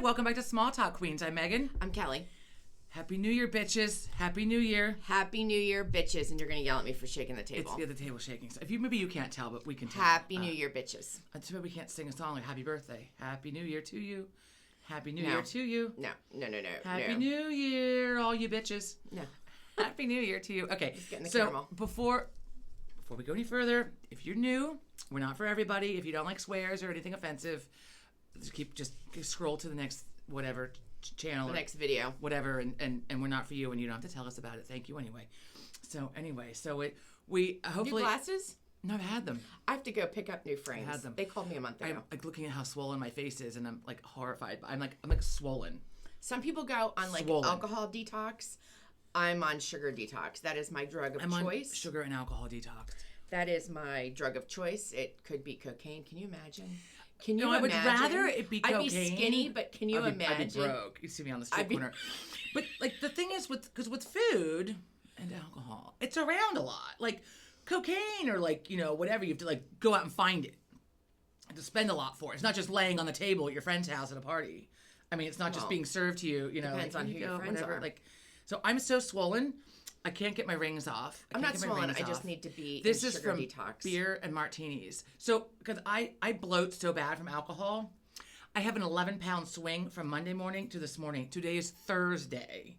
welcome back to Small Talk Queens. I'm Megan. I'm Kelly. Happy New Year, bitches. Happy New Year. Happy New Year, bitches. And you're going to yell at me for shaking the table. It's the table shaking. So maybe you can't tell, but we can tell. Happy New Year, bitches. That's why we can't sing a song like Happy Birthday. Happy New Year to you. Happy New Year to you. No. Happy New Year, all you bitches. No. Happy New Year to you. Okay, Just getting the so caramel. before we go any further, if you're new, we're not for everybody. If you don't like swears or anything offensive, just scroll to the next whatever channel, The next video, whatever, and we're not for you, and you don't have to tell us about it. Thank you anyway. So we hopefully new glasses. No, I've had them. I have to go pick up new frames. I had them. They called me a month ago. I'm like looking at how swollen my face is, and I'm like horrified. I'm like swollen. Some people go on like Swollen. alcohol detox. I'm on sugar detox. That is my drug of I'm choice. on sugar and alcohol detox. That is my drug of choice. It could be cocaine. Can you imagine? Can you No, imagine? I would rather it be cocaine. I'd be skinny, but can you imagine? I'd be broke. You see me on the street corner. But like the thing is, with food and alcohol, it's around a lot. Like cocaine or like whatever, you have to like go out and find it. You have to spend a lot for it. It's not just laying on the table at your friend's house at a party. I mean, it's not just being served to you. Depends on who your friends are. Like, so I'm so swollen. I can't get my rings off. I'm not swollen. I just need to be This in is sugar from detox. beer and martinis. So, because I bloat so bad from alcohol, I have an 11-pound swing from Monday morning to this morning. Today is Thursday.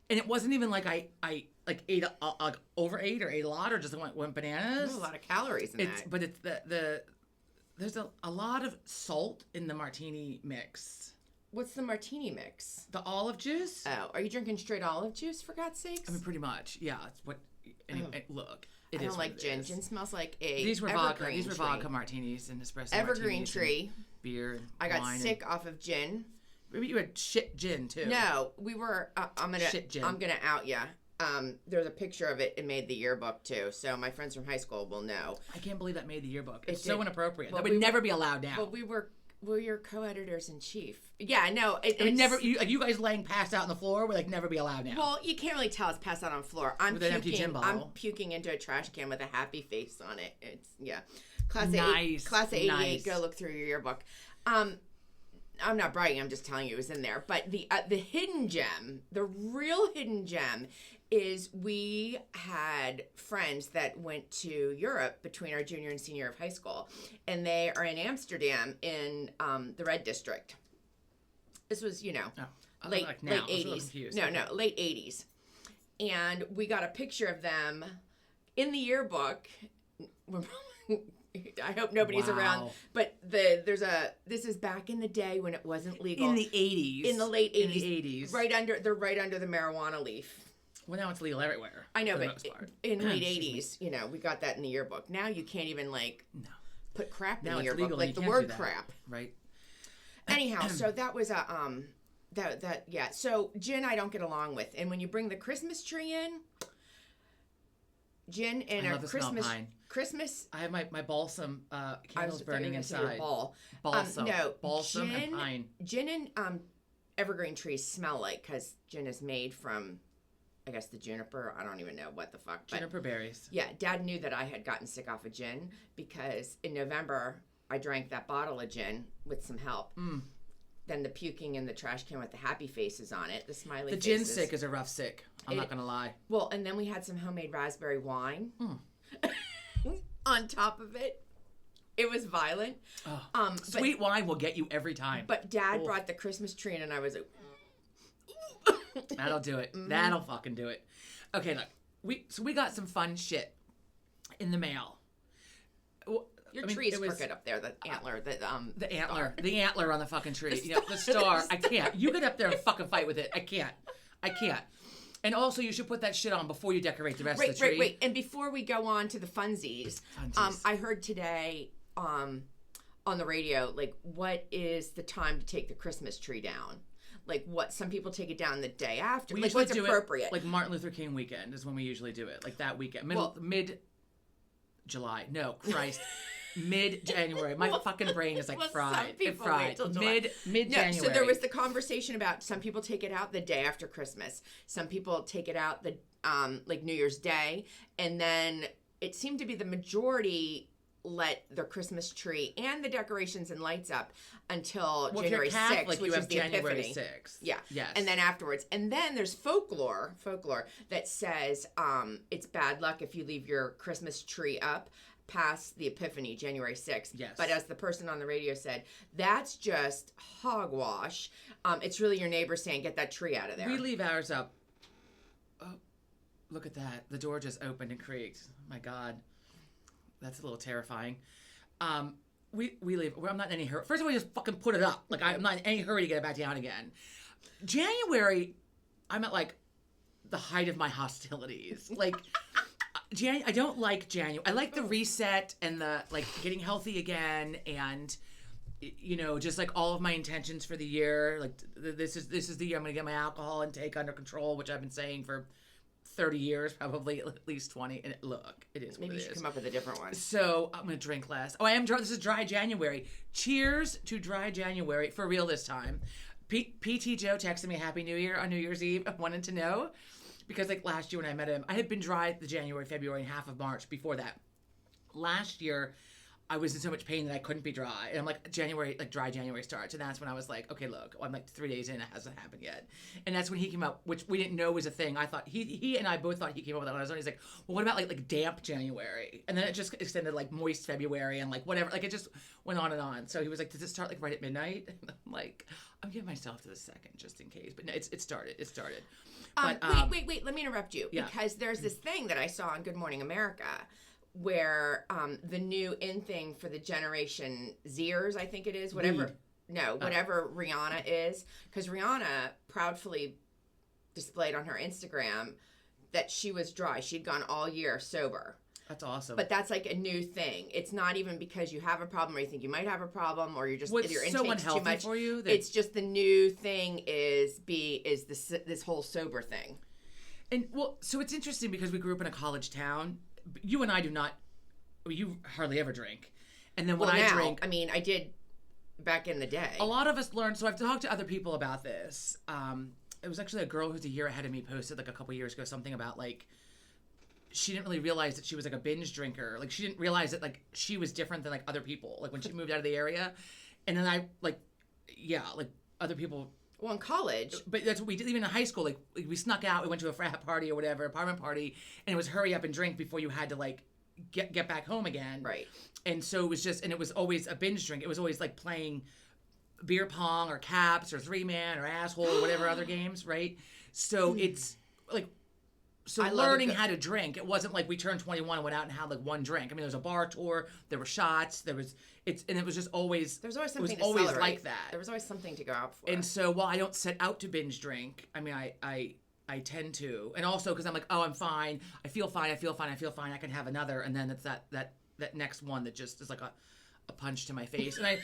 And it wasn't even like I ate overate or ate a lot or just went bananas. There's a lot of calories in that. But it's there's a lot of salt in the martini mix. What's the martini mix? The olive juice? Oh, are you drinking straight olive juice, for God's sakes? I mean, pretty much. Yeah. It's what. Anyway, look. I don't like gin. Gin smells like These were evergreen vodka. These were tree. vodka martinis and espresso Evergreen martinis tree. And beer and I got wine sick off of gin. Maybe you had shit gin too. No, we were. I'm gonna out ya. There's a picture of it. It made the yearbook too. So my friends from high school will know. I can't believe that made the yearbook. It's It so did. inappropriate. Well, that would never be allowed now. Well, we're your co-editors in chief. Yeah, no, it would never. You guys laying passed out on the floor would like never be allowed now. Well, you can't really tell it's passed out on the floor. With an empty gin bottle. I'm puking into a trash can with a happy face on it. It's Class Nice. Class of '88. Nice. Go look through your yearbook. I'm not bragging. I'm just telling you it was in there. But the hidden gem, the real hidden gem, is we had friends that went to Europe between our junior and senior year of high school, and they are in Amsterdam in the Red District. This was, late 80s. No, late 80s. And we got a picture of them in the yearbook. I hope nobody's around, but this is back in the day when it wasn't legal. In the 80s. In the late 80s. In the 80s. They're right under the marijuana leaf. Well, now it's legal everywhere. I know, but in late 80s, we got that in the yearbook. Now you can't even put crap in the yearbook, like the word crap. Right. Anyhow, so that was yeah. So gin I don't get along with, and when you bring the Christmas tree in, gin and a Christmas. I have my balsam candles burning inside. Balsam. No, balsam gin, and pine. Gin and evergreen trees smell like, because gin is made from, I guess, the juniper. I don't even know what the fuck. Juniper berries. Yeah, Dad knew that I had gotten sick off of gin because in November I drank that bottle of gin with some help. Then the puking in the trash can with the happy faces on it, the smiley faces. The gin sick is a rough sick. I'm not going to lie. Well, and then we had some homemade raspberry wine on top of it. It was violent. Oh, sweet wine will get you every time. But Dad brought the Christmas tree in, and I was like... That'll do it. That'll fucking do it. Okay, look. We got some fun shit in the mail. Your tree's crooked up there. The antler. The antler on the fucking tree. The star. I can't. You get up there and fucking fight with it. I can't. And also, you should put that shit on before you decorate the rest of the tree. Wait. And before we go on to the funsies. I heard today on the radio, what is the time to take the Christmas tree down? Some people take it down the day after. What's appropriate? Martin Luther King weekend is when we usually do it. That weekend. Mid-July. No, Christ. Mid-January. My fucking brain is fried. It's fried. Mid-January. So there was the conversation about some people take it out the day after Christmas. Some people take it out the New Year's Day. And then it seemed to be the majority let their Christmas tree and the decorations and lights up until Well, January if you're Catholic, 6th, which you is have the January Epiphany. 6th. Yeah. Yes. And then afterwards. And then there's folklore that says it's bad luck if you leave your Christmas tree up past the Epiphany, January 6th. Yes. But as the person on the radio said, that's just hogwash. It's really your neighbor saying, get that tree out of there. We leave ours up. Oh, look at that. The door just opened and creaked. My God. That's a little terrifying. We leave. I'm not in any hurry. First of all, we just fucking put it up. Like, I'm not in any hurry to get it back down again. January, I'm at, like, the height of my hostilities. Like... I don't like January. I like the reset and the, like, getting healthy again and, you know, just, like, all of my intentions for the year. Like, this is the year I'm going to get my alcohol intake under control, which I've been saying for 30 years, probably at least 20. And look, it is what it is. Maybe you should come up with a different one. So I'm going to drink less. Oh, I am dry. This is dry January. Cheers to dry January. For real this time. PT Joe texted me Happy New Year on New Year's Eve. I wanted to know. Because, like, last year when I met him, I had been dry the January, February, and half of March before that. Last year, I was in so much pain that I couldn't be dry. And I'm like, January, like, dry January starts. And that's when I was like, okay, look, I'm like 3 days in, it hasn't happened yet. And that's when he came up, which we didn't know was a thing. I thought, he and I both thought he came up with that on his own. He's like, well, what about, like damp January? And then it just extended, like, moist February and, like, whatever. Like, it just went on and on. So he was like, does it start, like, right at midnight? And I'm like, I'm giving myself to the second just in case. But no, it started. It started. But, wait, let me interrupt you. Yeah. Because there's this thing that I saw on Good Morning America where the new in thing for the Generation Zers, I think it is, whatever. Whatever Rihanna is. Because Rihanna proudly displayed on her Instagram that she was dry. She'd gone all year sober. That's awesome. But that's like a new thing. It's not even because you have a problem or you think you might have a problem or you're just What's your so intake's too much. For you it's just the new thing is this whole sober thing. And well, so it's interesting because we grew up in a college town. You and I do not. You hardly ever drink. And then when I drink, I mean, I did back in the day. A lot of us learned. So I've talked to other people about this. It was actually a girl who's a year ahead of me posted like a couple years ago something about like. She didn't really realize that she was like a binge drinker. Like she didn't realize that like she was different than like other people. Like when she moved out of the area, and then I like other people. Well, in college, but that's what we did. Even in high school, like we snuck out. We went to a frat party or whatever, apartment party, and it was hurry up and drink before you had to like get back home again. Right. And so it was just, and it was always a binge drink. It was always like playing beer pong or caps or 3-man or asshole or whatever other games, right? So it's like. So learning how to drink, it wasn't like we turned 21 and went out and had like one drink. I mean, there was a bar tour, there were shots, and it was just always. There's always something. It was to always celebrate. like that. There was always something to go out for. And so while I don't set out to binge drink, I mean, I tend to, and also because I'm like, oh, I'm fine, I feel fine, I can have another, and then it's that next one that just is like a punch to my face, and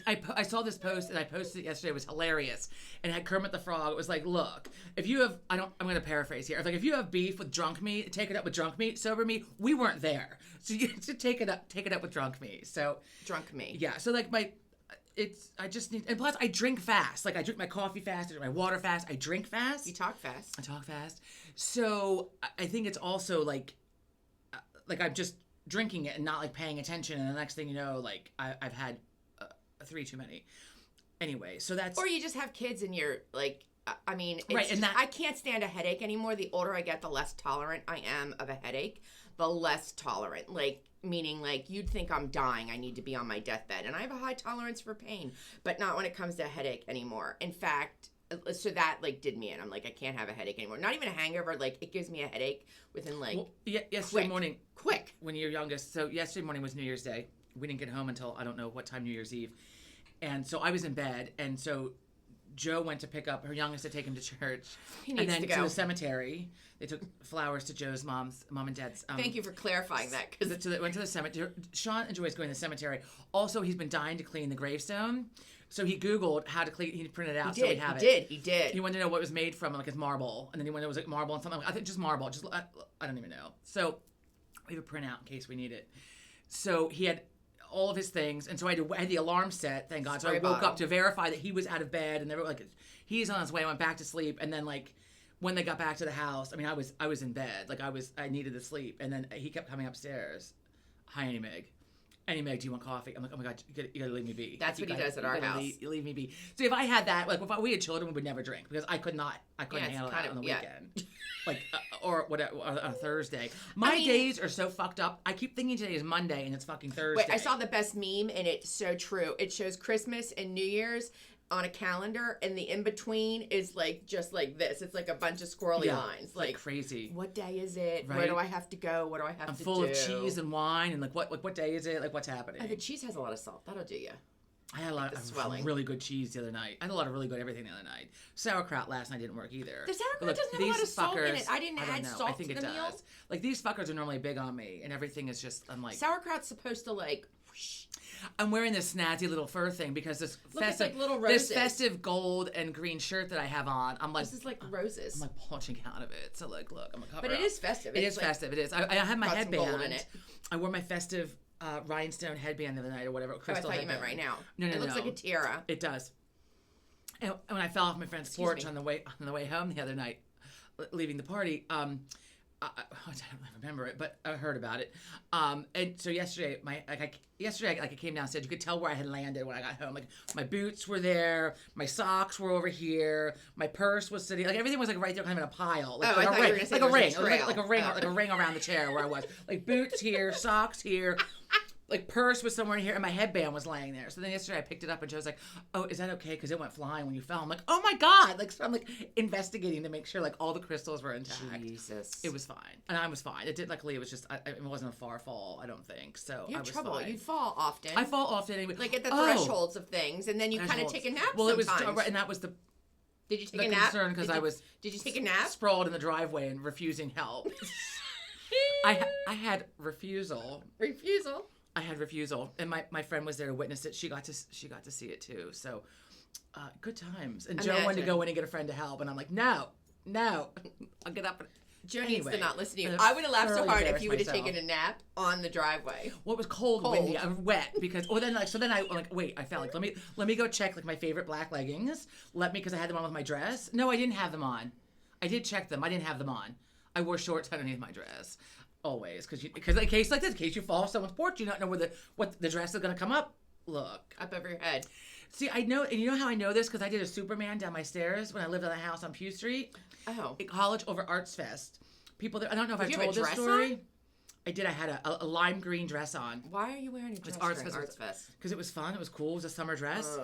I saw this post and I posted it yesterday. It was hilarious, and it had Kermit the Frog. It was like, look, if you have, I'm going to paraphrase here. It's like if you have beef with drunk me, take it up with drunk me. Sober me, we weren't there, so you should take it up with drunk me. So drunk me, yeah. So like I just need, and plus I drink fast. Like I drink my coffee fast, I drink my water fast, I drink fast. You talk fast. I talk fast. So I think it's also like I'm just drinking it and not like paying attention, and the next thing you know, like I've had. 3 too many. Anyway, so that's... Or you just have kids and you're like, I mean, it's right, and I can't stand a headache anymore. The older I get, the less tolerant I am of a headache. The less tolerant. Like, meaning like you'd think I'm dying. I need to be on my deathbed. And I have a high tolerance for pain, but not when it comes to a headache anymore. In fact, so that like did me in. I'm like, I can't have a headache anymore. Not even a hangover. Like it gives me a headache within like... Well, yesterday morning. Quick. When you're youngest. So yesterday morning was New Year's Day. We didn't get home until I don't know what time New Year's Eve. And so I was in bed, and so Joe went to pick up her youngest to take him to church. He needs and then to go to the cemetery. They took flowers to Joe's mom and dad's. Thank you for clarifying that. So they went to the cemetery. Sean enjoys going to the cemetery. Also, he's been dying to clean the gravestone. So he Googled how to clean. He printed it out so he'd have it. He did. He wanted to know what it was made from, like it's marble. And then he wanted to know it was like marble and something. I think just marble. I don't even know. So we have a printout in case we need it. So he had all of his things, and so I had the alarm set, thank God. So I woke up to verify that he was out of bed, and they were like, he's on his way. I went back to sleep, and then like when they got back to the house, I mean, I was in bed, like I needed to sleep, and then he kept coming upstairs. Hi, Annie Meg. Annie Meg, do you want coffee? I'm like, oh my God, you gotta leave me be. That's what he does at our house. Leave me be. So if I had that, like if we had children, we would never drink because I couldn't handle that on the weekend. Like, or whatever, or a Thursday. My days are so fucked up. I keep thinking today is Monday and it's fucking Thursday. Wait, I saw the best meme and it's so true. It shows Christmas and New Year's on a calendar, and the in-between is like just like this. It's like a bunch of squirrely lines. Like crazy. What day is it? Right? Where do I have to go? What do I have to do? I'm full of cheese and wine, and like what day is it? Like what's happening? Oh, the cheese has a lot of salt. That'll do you. I had a lot of really good cheese the other night. I had a lot of really good everything the other night. Sauerkraut last night didn't work either. The sauerkraut doesn't have a lot of salt in it. I didn't add salt to the meal. Like these fuckers are normally big on me, and everything is just, I'm like... Sauerkraut's supposed to like... Whoosh. I'm wearing this snazzy little fur thing because this festive gold and green shirt that I have on, I'm like... This is like roses. I'm like punching out of it. So like, look, I'm a cover But it is festive. It is festive. It is. I have my headband. Gold in it. I wore my festive... rhinestone headband the other night or whatever. Crystal I thought headband. you meant right now. No. It looks like a tiara. It does. And when I fell off my friend's porch on the way home the other night, leaving the party, I don't remember it, but I heard about it. And so yesterday, I came downstairs. You could tell where I had landed when I got home. Like my boots were there, my socks were over here, my purse was sitting. Like everything was like right there, kind of in a pile. Like, like a ring, like a ring around the chair where I was. Like boots here, socks here. Like purse was somewhere in here, and my headband was laying there. So then yesterday I picked it up, and Joe was like, "Oh, is that okay? Because it went flying when you fell." I'm like, "Oh my God!" Like so I'm like investigating to make sure like all the crystals were intact. Jesus, it was fine, and I was fine. It did. Luckily, it was just it wasn't a far fall. I don't think so. You have I was trouble. Fine. You fall often. I fall often anyway. Like at the thresholds of things, and then you kind of take a nap. Well, sometimes. it was right, and that was the. Did you take a nap? Concern because I was. Did you take a nap? Sprawled in the driveway and refusing help. I had refusal. I had refusal, and my friend was there to witness it. She got to see it too. So, good times. And Joe wanted to go in and get a friend to help, and I'm like, no, I'll get up. Joe needs to not listen to you. I would have laughed so hard if you would have taken a nap on the driveway. Well, it was cold. Windy, wet because. Well, then I'm like, wait, I felt like let me go check like my favorite black leggings. Because I had them on with my dress. No, I didn't have them on. I did check them. I didn't have them on. I wore shorts underneath my dress. Always, because in case like this, in case you fall off someone's porch, you don't know what the dress is going to come up. Look up over your head. See, I know, and you know how I know this because I did a Superman down my stairs when I lived in a house on Pew Street. Oh, at college over Arts Fest. People there. I don't know if I told this story. On? I did. I had a lime green dress on. Why are you wearing a dress during Arts Fest? Because it was fun. It was cool. It was a summer dress,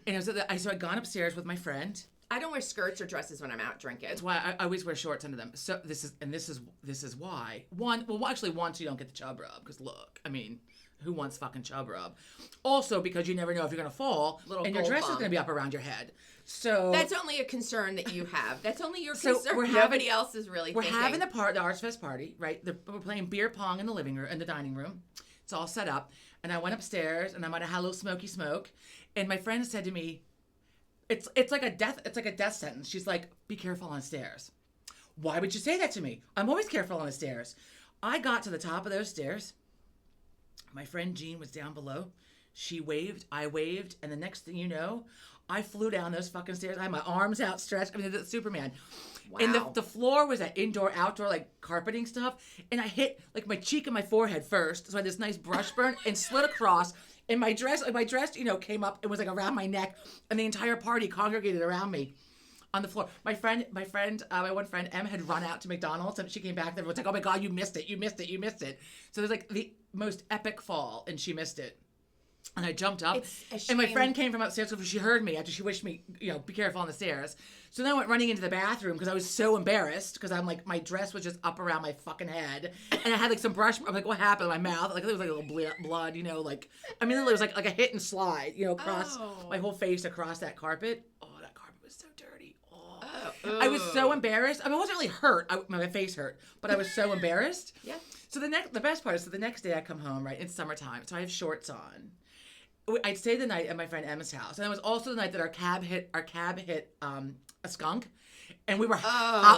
and it was. So I'd gone upstairs with my friend. I don't wear skirts or dresses when I'm out drinking. That's why I always wear shorts under them. So this is why. So you don't get the chub rub. Because look, I mean, who wants fucking chub rub? Also because you never know if you're gonna fall, and your dress is gonna be up around your head. So that's only a concern that you have. That's only your concern. Nobody else is really. We're having the Arts Fest party, right? We're playing beer pong in the living room, in the dining room. It's all set up, and I went upstairs, and I might have had a little smoky smoke, and my friend said to me. It's like a death sentence. She's like, be careful on stairs. Why would you say that to me? I'm always careful on the stairs. I got to the top of those stairs. My friend Jean was down below. She waved, I waved, and the next thing you know, I flew down those fucking stairs. I had my arms outstretched. I mean, the Superman. Wow. And the floor was that indoor, outdoor, like carpeting stuff. And I hit like my cheek and my forehead first. So I had this nice brush burn and slid across. And my dress, came up. It was like around my neck, and the entire party congregated around me on the floor. My one friend, Em, had run out to McDonald's, and she came back. Everyone's like, "Oh my God, you missed it!" So there's like the most epic fall, and she missed it. And I jumped up, and my friend came from upstairs because she heard me after she wished me, be careful on the stairs. So then I went running into the bathroom because I was so embarrassed because I'm like, my dress was just up around my fucking head, and I had like some brush. I'm like, what happened in my mouth? Like there was like a little blood, like there was like a hit and slide, across my whole face across that carpet. Oh, that carpet was so dirty. Oh. I was so embarrassed. I mean, I wasn't really hurt. My face hurt, but I was so embarrassed. Yeah. So the best part is, the next day I come home, right? It's summertime, so I have shorts on. I'd stay the night at my friend Emma's house, and it was also the night that our cab hit a skunk, and we were.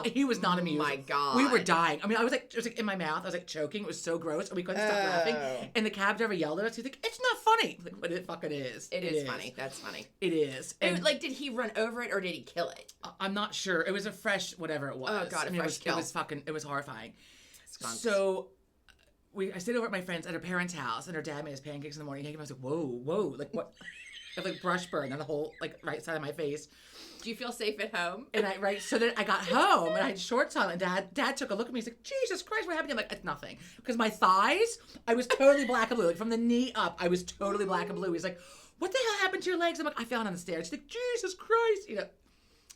He was not amused. My God, we were dying. I mean, it was like in my mouth. I was like choking. It was so gross, and we couldn't stop laughing. And the cab driver yelled at us. He's like, "It's not funny." Like, but it fucking is. It is funny. That's funny. It is. And like, did he run over it or did he kill it? I'm not sure. It was a fresh whatever it was. Oh God, a fresh kill. It was horrifying. Skunks. So. I stayed over at my friend's at her parents' house, and her dad made his pancakes in the morning. I was like, whoa, like what? I have like brush burn on the whole like right side of my face. Do you feel safe at home? And so then I got home and I had shorts on, and Dad took a look at me. He's like, Jesus Christ, what happened? I'm like, it's nothing, because my thighs, I was totally black and blue, like from the knee up, I was totally black and blue. He's like, what the hell happened to your legs? I'm like, I fell down the stairs. He's like, Jesus Christ,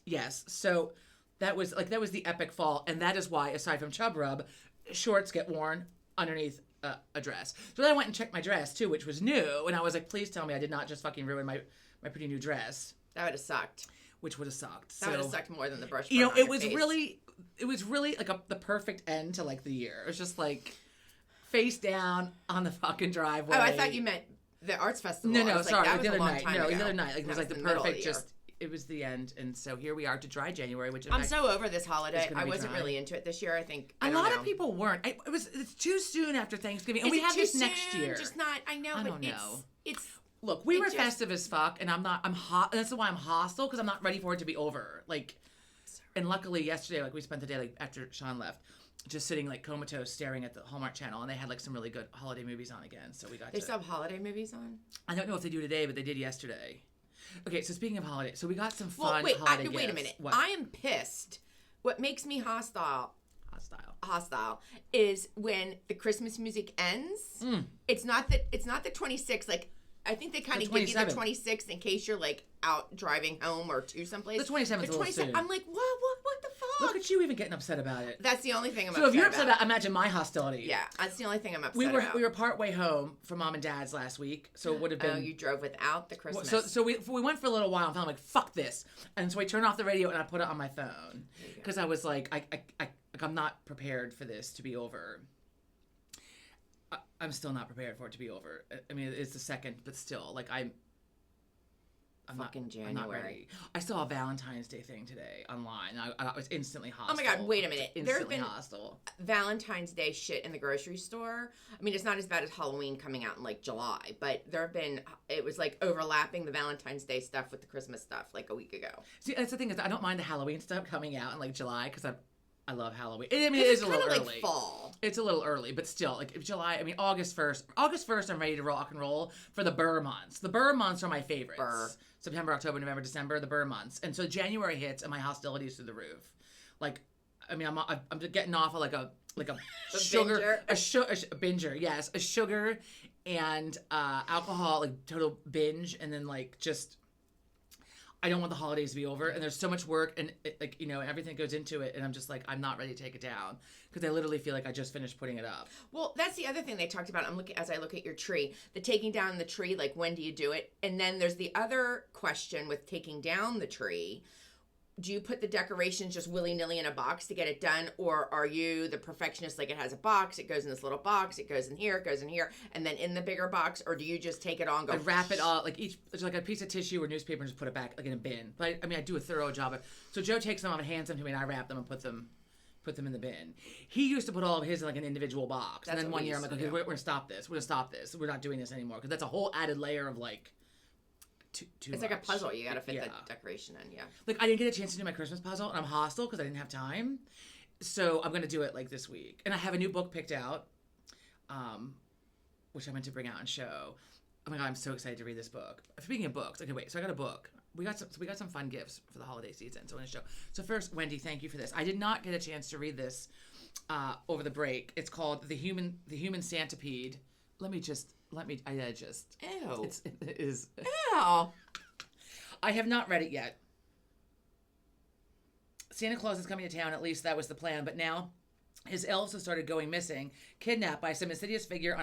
Yes, so that was the epic fall, and that is why, aside from chub rub, shorts get worn underneath a dress. So then I went and checked my dress too, which was new, and I was like, please tell me I did not just fucking ruin my pretty new dress. That would have sucked. Which would have sucked. That would have sucked more than the brush burn. It was really like the perfect end to like the year. It was just like face down on the fucking driveway. Oh, I thought you meant the arts festival. No, sorry, that was the a other long night. time No, ago. the other night. Like it was like the middle of perfect. the year. It was the end, and so here we are to dry January, which I'm so over this holiday. I wasn't dry. really into it this year. I think a lot of people weren't. It's too soon after Thanksgiving, and Is we it have too this soon? next year. Just not. I know, I but don't know. It's. Look, we were festive as fuck, and I'm hot. That's why I'm hostile, because I'm not ready for it to be over. Like, and luckily yesterday, like we spent the day like after Sean left, just sitting like comatose, staring at the Hallmark Channel, and they had like some really good holiday movies on again. So we got. They still have holiday movies on. I don't know if they do today, but they did yesterday. Okay, so speaking of holiday, so we got some fun wait holiday a gifts. minute. What? I am pissed. What makes me hostile Hostile is when the Christmas music ends. It's not the 26th. Like, I think they kind of give you the 26th in case you're like out driving home or to someplace. The 27th is a little soon. I'm like, what the fuck? Look at you even getting upset about it. That's the only thing I'm upset about. So if you're upset about, imagine my hostility. Yeah, that's the only thing I'm upset about. We were part way home from Mom and Dad's last week, so it would have been. Oh, you drove without the Christmas. So we went for a little while, and I'm like, fuck this, and so I turned off the radio and I put it on my phone because I was like, I'm not prepared for this to be over. I'm still not prepared for it to be over. I mean, it's the second, but still, like I'm fucking January. I'm not ready. I saw a Valentine's Day thing today online. I was instantly hostile. Oh my God, wait a minute. There's been hostile. Valentine's Day shit in the grocery store. I mean, it's not as bad as Halloween coming out in like July, but it was like overlapping the Valentine's Day stuff with the Christmas stuff like a week ago. See, that's the thing is I don't mind the Halloween stuff coming out in like July because I love Halloween. I mean, it is a little early. Like fall. It's a little early, but still, like July. I mean, August 1st, I'm ready to rock and roll for the Burr months. The Burr months are my favorites. Burr. September, October, November, December, the Burr months, and so January hits, and my hostility is through the roof. Like, I mean, I'm getting off of like a sugar, a binger, yes, a sugar and alcohol, like total binge, and then like just. I don't want the holidays to be over, and there's so much work and everything goes into it, and I'm just like, I'm not ready to take it down because I literally feel like I just finished putting it up. Well, that's the other thing they talked about. As I look at your tree, the taking down the tree, like when do you do it? And then there's the other question with taking down the tree. Do you put the decorations just willy-nilly in a box to get it done, or are you the perfectionist, like it has a box, it goes in this little box, it goes in here, and then in the bigger box, or do you just take it all and go... I wrap it all, like it's like a piece of tissue or newspaper and just put it back like in a bin. But I do a thorough job of so Joe takes them off and hands them to me, and I wrap them and put them in the bin. He used to put all of his in like an individual box. And then one year I'm like, okay, we're going to stop this. We're going to stop this. We're not doing this anymore because that's a whole added layer of like... Too it's much. Like a puzzle. You got to fit the decoration in, Like, I didn't get a chance to do my Christmas puzzle, and I'm hostile because I didn't have time. So I'm going to do it, like, this week. And I have a new book picked out, which I meant to bring out and show. Oh, my God, I'm so excited to read this book. Speaking of books, okay, wait. So I got a book. We got some fun gifts for the holiday season, so I'm going to show. So first, Wendy, thank you for this. I did not get a chance to read this over the break. It's called The Human Centipede. I just... Ew. It is. Ew. I have not read it yet. Santa Claus is coming to town, at least that was the plan, but now his elves have started going missing, kidnapped by some insidious figure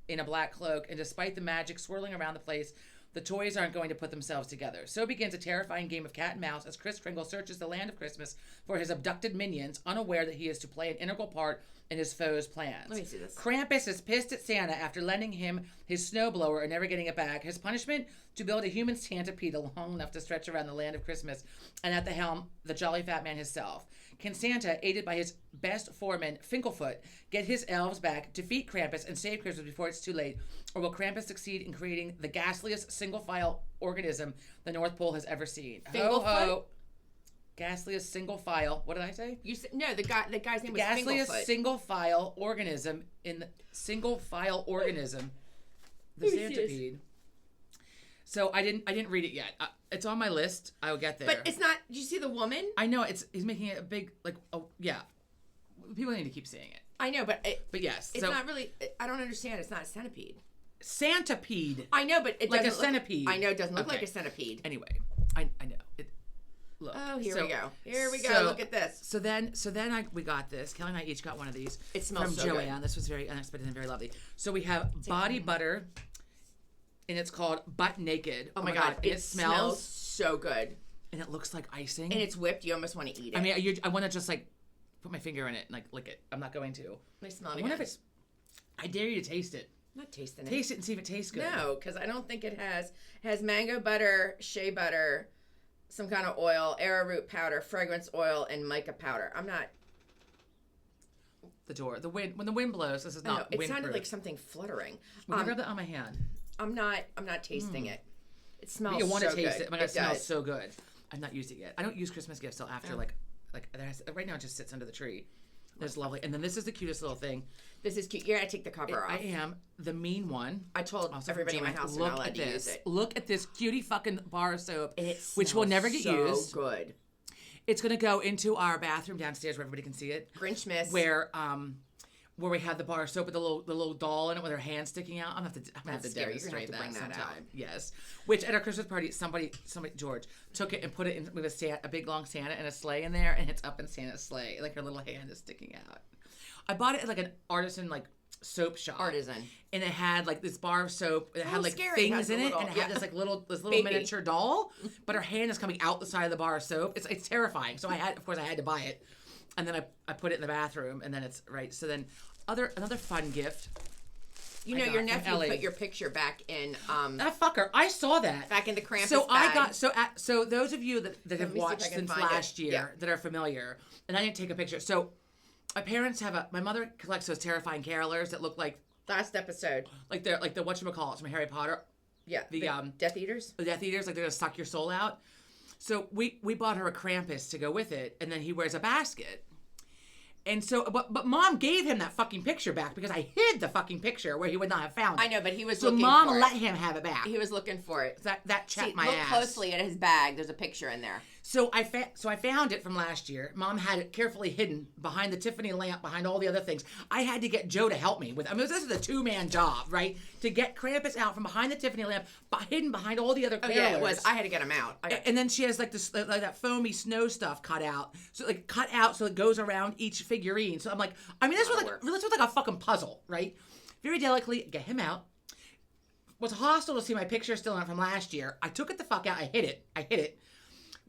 in a black cloak, and despite the magic swirling around the place, the toys aren't going to put themselves together. So begins a terrifying game of cat and mouse as Kris Kringle searches the land of Christmas for his abducted minions, unaware that he is to play an integral part in his foe's plans. Let me see this. Krampus is pissed at Santa after lending him his snowblower and never getting it back. His punishment? To build a human centipede long enough to stretch around the land of Christmas, and at the helm, the jolly fat man himself. Can Santa, aided by his best foreman, Finklefoot, get his elves back, defeat Krampus, and save Christmas before it's too late? Or will Krampus succeed in creating the ghastliest single-file organism the North Pole has ever seen? Ho, ho. Gaslia's single file. What did I say? You said no. The guy's name was Gaslia's Finkelfoot. single file organism in the single file organism, the centipede. So I didn't read it yet. It's on my list. I will get there. But it's not. Did you see the woman? I know he's making it a big yeah. People need to keep seeing it. I know, but yes, it's not really. I don't understand. It's not a centipede. Centipede. I know, but it like a doesn't centipede. I know it doesn't look like a centipede. Anyway, I know it. Look. Oh, here we go. Here we go. So, look at this. So then we got this. Kelly and I each got one of these. It smells from so Joanne. good. This was very unexpected and very lovely. So we have body butter, and it's called Butt Naked. Oh my god, it smells so good, and it looks like icing. and it's whipped. You almost want to eat it. I mean, I want to just like put my finger in it and like lick it. I'm not going to. Let me smell it I wonder again. if it's. I dare you to taste it. I'm not tasting it. Taste it and see if it tastes good. No, because I don't think it has. It has mango butter, shea butter, some kind of oil, arrowroot powder, fragrance oil, and mica powder. I'm not. The door. The wind. When the wind blows, this is not. It windproof. sounded like something fluttering. Can you rub that on my hand? I'm not tasting it. It smells. You want so to taste good. it. Oh my God, it smells does. so good. I've not used it yet. I don't use Christmas gifts till after right now. It just sits under the tree. It's lovely. And then this is the cutest little thing. This is cute. You gotta take the cover off. I am the mean one. I told everybody in my house they're not allowed to use it. Look at this cutie fucking bar of soap, It which will never get used. So good. It's gonna go into our bathroom downstairs where everybody can see it. Grinch miss. Where we have the bar of soap with the little doll in it with her hand sticking out. I'm gonna have to scary. demonstrate You're gonna have to bring that sometime. out. Yes. Which at our Christmas party, somebody George took it and put it in with a big long Santa and a sleigh in there, and it's up in Santa's sleigh, like her little hand is sticking out. I bought it at like an artisan soap shop. Artisan. And it had like this bar of soap. It had like scary. things in it, and it had this little Baby. miniature doll, but her hand is coming out the side of the bar of soap. It's terrifying. So I had to buy it, and then I put it in the bathroom, and then it's right. So then another fun gift. You know, your nephew put your picture back in. That fucker! I saw that back in the Krampus So I bag. got so those of you that have me see if watched I can since find last it. year Yeah. that are familiar, and I didn't take a picture. So my parents have my mother collects those terrifying carolers that look like Last episode. they're like the whatchamacallits from Harry Potter. Yeah. The Death Eaters. The Death Eaters, like they're gonna suck your soul out. So we bought her a Krampus to go with it, and then he wears a basket. And so, but Mom gave him that fucking picture back because I hid the fucking picture where he would not have found it. I know, but he was so looking Mom for let it. him have it back. He was looking for it. That checked See, my look ass. closely at his bag. There's a picture in there. So I found it from last year. Mom had it carefully hidden behind the Tiffany lamp, behind all the other things. I had to get Joe to help me with. I mean, this is a 2-man job, right? To get Krampus out from behind the Tiffany lamp, hidden behind all the other carolers. Yeah, it was. I had to get him out. And then she has like this, like that foamy snow stuff cut out, so it goes around each figurine. So I'm like, I mean, this was like a fucking puzzle, right? Very delicately get him out. Was hostile to see my picture still in it from last year. I took it the fuck out. I hid it.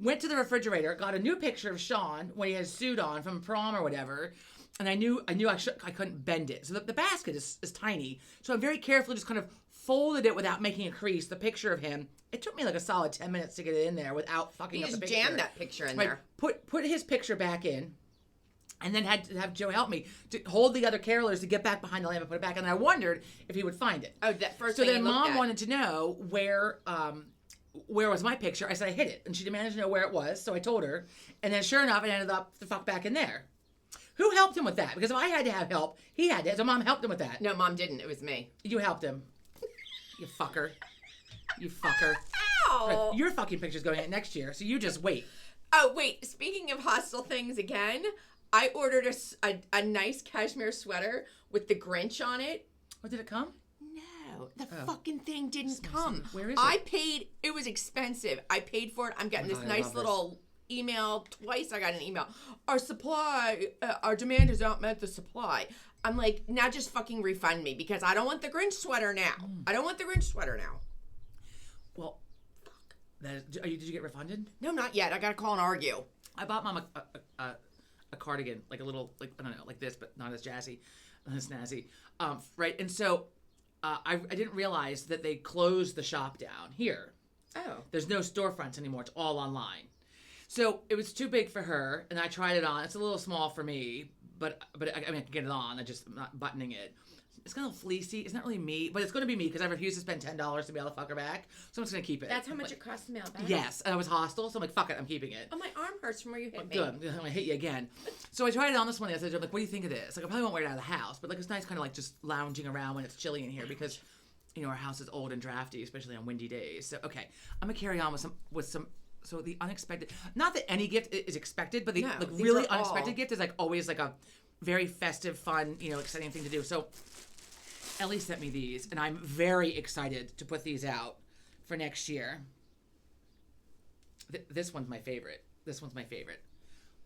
Went to the refrigerator, got a new picture of Sean when he had his suit on from prom or whatever, and I knew I couldn't bend it. So the basket is tiny, so I very carefully just kind of folded it without making a crease. The picture of him. It took me like a solid 10 minutes to get it in there without fucking up the picture. You just jammed that picture in there. Put his picture back in, and then had to have Joe help me to hold the other carolers to get back behind the lamp and put it back. And I wondered if he would find it. Oh, that first. So thing then you looked Mom at. wanted to know where was my picture. I said I hid it, and she demanded to know where it was. So I told her, and then sure enough, it ended up the fuck back in there. Who helped him with that? Because if I had to have help, he had to. So Mom helped him with that. No, Mom didn't. It was me. You helped him. You fucker. You fucker. Ow. Your fucking picture's going in next year, so you just wait. Oh, wait. Speaking of hostile things again, I ordered a nice cashmere sweater with the Grinch on it. What, did it come? No, the fucking thing didn't come. Where is it? I paid. It was expensive. I paid for it. I'm getting Oh my this God, I nice love little email. Twice I got an email. Our demand has outmet the supply. I'm like, now just fucking refund me because I don't want the Grinch sweater now. I don't want the Grinch sweater now. Well, did you get refunded? No, not yet. I gotta call and argue. I bought Mom a cardigan, like a little, like I don't know, like this, but not as jazzy, not as snazzy, right? And so I didn't realize that they closed the shop down here. Oh. There's no storefronts anymore. It's all online. So it was too big for her, and I tried it on. It's a little small for me, but I mean I can get it on. I'm not buttoning it. It's kind of fleecy. It's not really me, but it's going to be me because I refuse to spend $10 to mail the fucker back. So I'm just going to keep it. That's how much it costs to mail back? Yes. And I was hostile, so I'm like, fuck it, I'm keeping it. Oh, my arm hurts from where you hit me. Good. I'm going to hit you again. So I tried it on this one the other day. I'm like, what do you think of this? Like, I probably won't wear it out of the house, but like, it's nice kind of like just lounging around when it's chilly in here because, you know, our house is old and drafty, especially on windy days. So, okay. I'm going to carry on with some. So the unexpected, not that any gift is expected, but the like really unexpected gift is like always like a very festive, fun, you know, exciting thing to do. So Ellie sent me these, and I'm very excited to put these out for next year. This one's my favorite.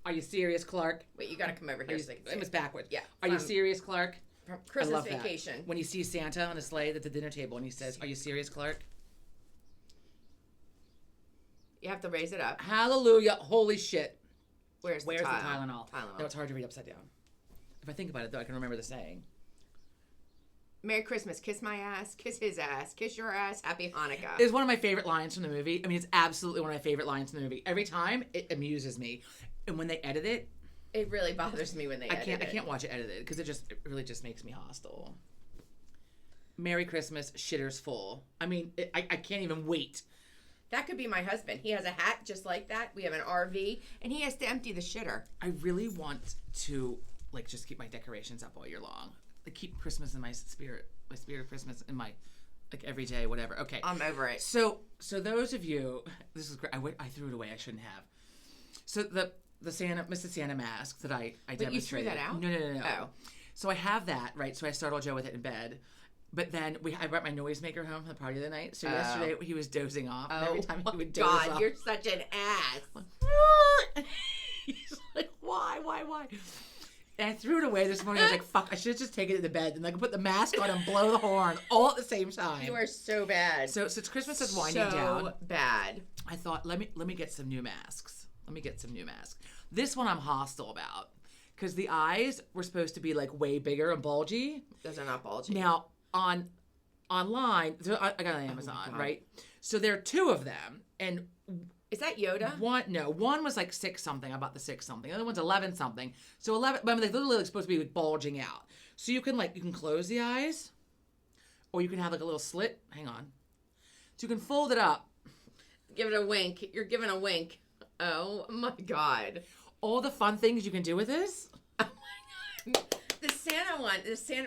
Are you serious, Clark? Wait, you got to come over here so I can see it was backwards. Yeah. Are you serious, Clark? From Christmas Vacation. When you see Santa on a sleigh at the dinner table and he says, "Are you serious, Clark?" You have to raise it up. Hallelujah. Holy shit. Where's the Tylenol? No, it's hard to read upside down. If I think about it, though, I can remember the saying. Merry Christmas. Kiss my ass. Kiss his ass. Kiss your ass. Happy Hanukkah. It's one of my favorite lines from the movie. I mean, it's absolutely one of my favorite lines from the movie. Every time, it amuses me. And when they edit it... It really bothers me when they edit it. I can't watch it edited because it really just makes me hostile. Merry Christmas, shitters full. I mean, I can't even wait. That could be my husband. He has a hat just like that. We have an RV, and he has to empty the shitter. I really want to, like, just keep my decorations up all year long. Like, keep Christmas in my spirit of Christmas in my, like, every day, whatever. Okay. I'm over it. So those of you, this is great. I threw it away. I shouldn't have. So the Mrs. Santa mask that I demonstrated. You threw that out? No. Oh. So I have that, right? So I startled Joe with it in bed. But then I brought my noisemaker home from the party of the night. So yesterday he was dozing off. And every time he would doze off. You're such an ass. He's like, why? And I threw it away this morning. I was like, fuck, I should have just taken it to bed. And I could put the mask on and blow the horn all at the same time. You are so bad. So since Christmas is winding down. So bad. I thought, let me get some new masks. This one I'm hostile about. Because the eyes were supposed to be like way bigger and bulgy. Those are not bulgy. Now, online, I got it on Amazon, right? So there are two of them, and is that Yoda? One was like 6 something. I bought the 6 something. The other one's 11 something. So 11, but I mean, they're literally like supposed to be like bulging out. So you can close the eyes, or you can have like a little slit. Hang on. So you can fold it up. Give it a wink. You're giving a wink. Oh my God. All the fun things you can do with this. Oh my God. The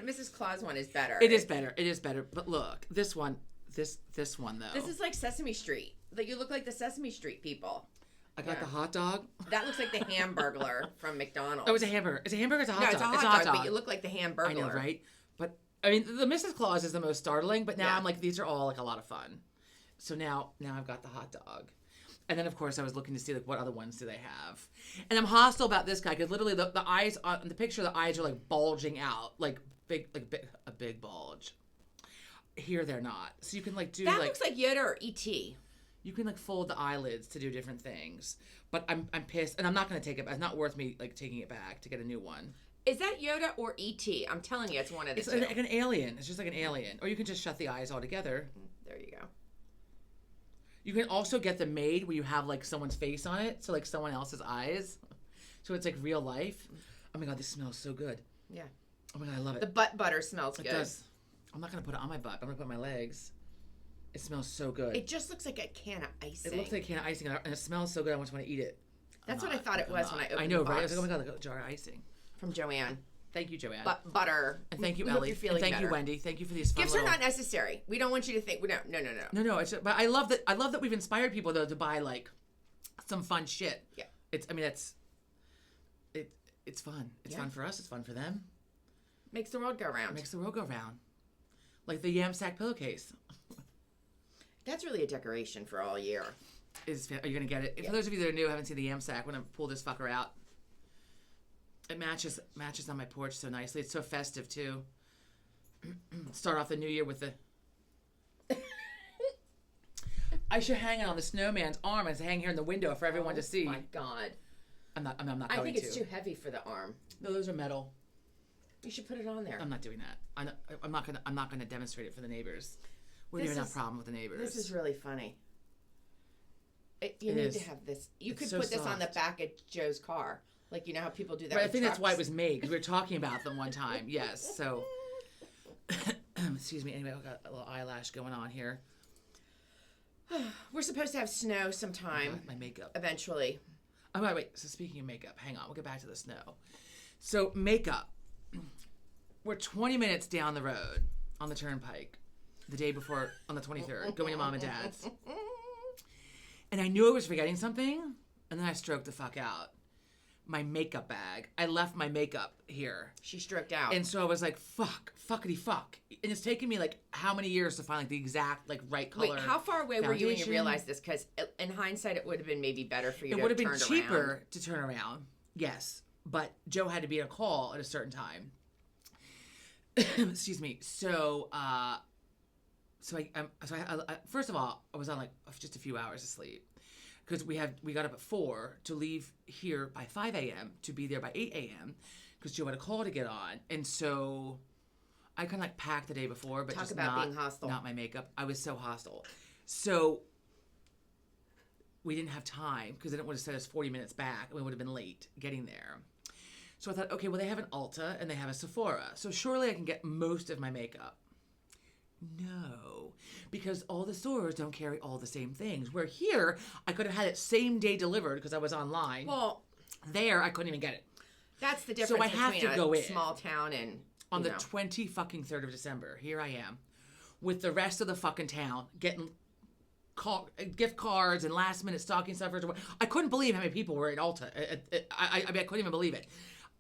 Mrs. Claus one is better. It is better. But look, this one though. This is like Sesame Street. Like you look like the Sesame Street people. I got the hot dog. That looks like the Hamburglar from McDonald's. Oh, it's a hamburger. It's a hamburger. It's a hot dog. It's a hot dog, but you look like the Hamburglar. I know, right? But I mean, the Mrs. Claus is the most startling. But now I'm like, these are all like a lot of fun. So now I've got the hot dog. And then, of course, I was looking to see, like, what other ones do they have. And I'm hostile about this guy because literally the eyes, on the picture, the eyes are, like, bulging out. Like, a big bulge. Here, they're not. So you can, like, do, that looks like Yoda or E.T. You can, like, fold the eyelids to do different things. But I'm pissed. And I'm not going to take it. It's not worth me, like, taking it back to get a new one. Is that Yoda or E.T.? I'm telling you, it's one of the two. It's like an alien. It's just like an alien. Or you can just shut the eyes altogether. There you go. You can also get them made where you have, like, someone's face on it. So, like, someone else's eyes. So it's, like, real life. Oh, my God, this smells so good. Yeah. Oh, my God, I love it. The butt butter smells good. It does. I'm not going to put it on my butt. I'm going to put it on my legs. It smells so good. It just looks like a can of icing. It looks like a can of icing, and it smells so good. I just want to eat it. That's what I thought it was when I opened I know, the box. right? I was like, oh, my God, like a jar of icing. From Joanne. Thank you, Joanne. Butter. And thank you, we Ellie. Hope you're feeling and thank better. you, Wendy. Thank you for these fun Gifts are not necessary. We don't want you to think. No. It's just, but I love that we've inspired people though to buy like some fun shit. Yeah. It's fun. It's fun for us. It's fun for them. Makes the world go round. Like the yam sack pillowcase. That's really a decoration for all year. Are you gonna get it? Yeah. For those of you that are new, haven't seen the yam sack, I'm gonna pull this fucker out. It matches on my porch so nicely. It's so festive too. Start off the new year with the. I should hang it on the snowman's arm and hang here in the window for everyone to see. Oh my God! I'm not going to. I think it's too heavy for the arm. No, those are metal. You should put it on there. I'm not doing that. I'm not gonna demonstrate it for the neighbors. We don't have a problem with the neighbors. This is really funny. You need to have this. You could put this on the back of Joe's car. Like, you know how people do that. Right, with I think trucks? that's why it was made, because we were talking about them one time. Yes, so Excuse me. Anyway, I've got a little eyelash going on here. We're supposed to have snow sometime. My makeup. Eventually. Oh, wait. So speaking of makeup, hang on. We'll get back to the snow. So makeup. We're 20 minutes down the road on the turnpike the day before on the 23rd, going to mom and dad's. And I knew I was forgetting something, and then I stroked the fuck out. My makeup bag. I left my makeup here. She stroked out. And so I was like, fuckity fuck. And it's taken me like how many years to find like the exact like right color. Wait, how far away were you when you realized this? Because in hindsight, it would have been maybe better for you to It would have been turned cheaper around. to turn around. Yes. But Joe had to be on a call at a certain time. Excuse me. So, first of all, I was on like just a few hours of sleep because we got up at 4 to leave here by 5 a.m. to be there by 8 a.m. because Joe had a call to get on, and so I kind of like packed the day before, but just being hostile. Not my makeup. I was so hostile, so we didn't have time because it would have set us 40 minutes back, and we would have been late getting there. So I thought, okay, well, they have an Ulta and they have a Sephora. So surely I can get most of my makeup. No, because all the stores don't carry all the same things. Where here, I could have had it same day delivered because I was online. Well, there, I couldn't even get it. That's the difference so I have between to go a in small town and, on the 23rd of December, here I am, with the rest of the fucking town, getting gift cards and last minute stocking stuffers. I couldn't believe how many people were at Ulta. I mean, I couldn't even believe it.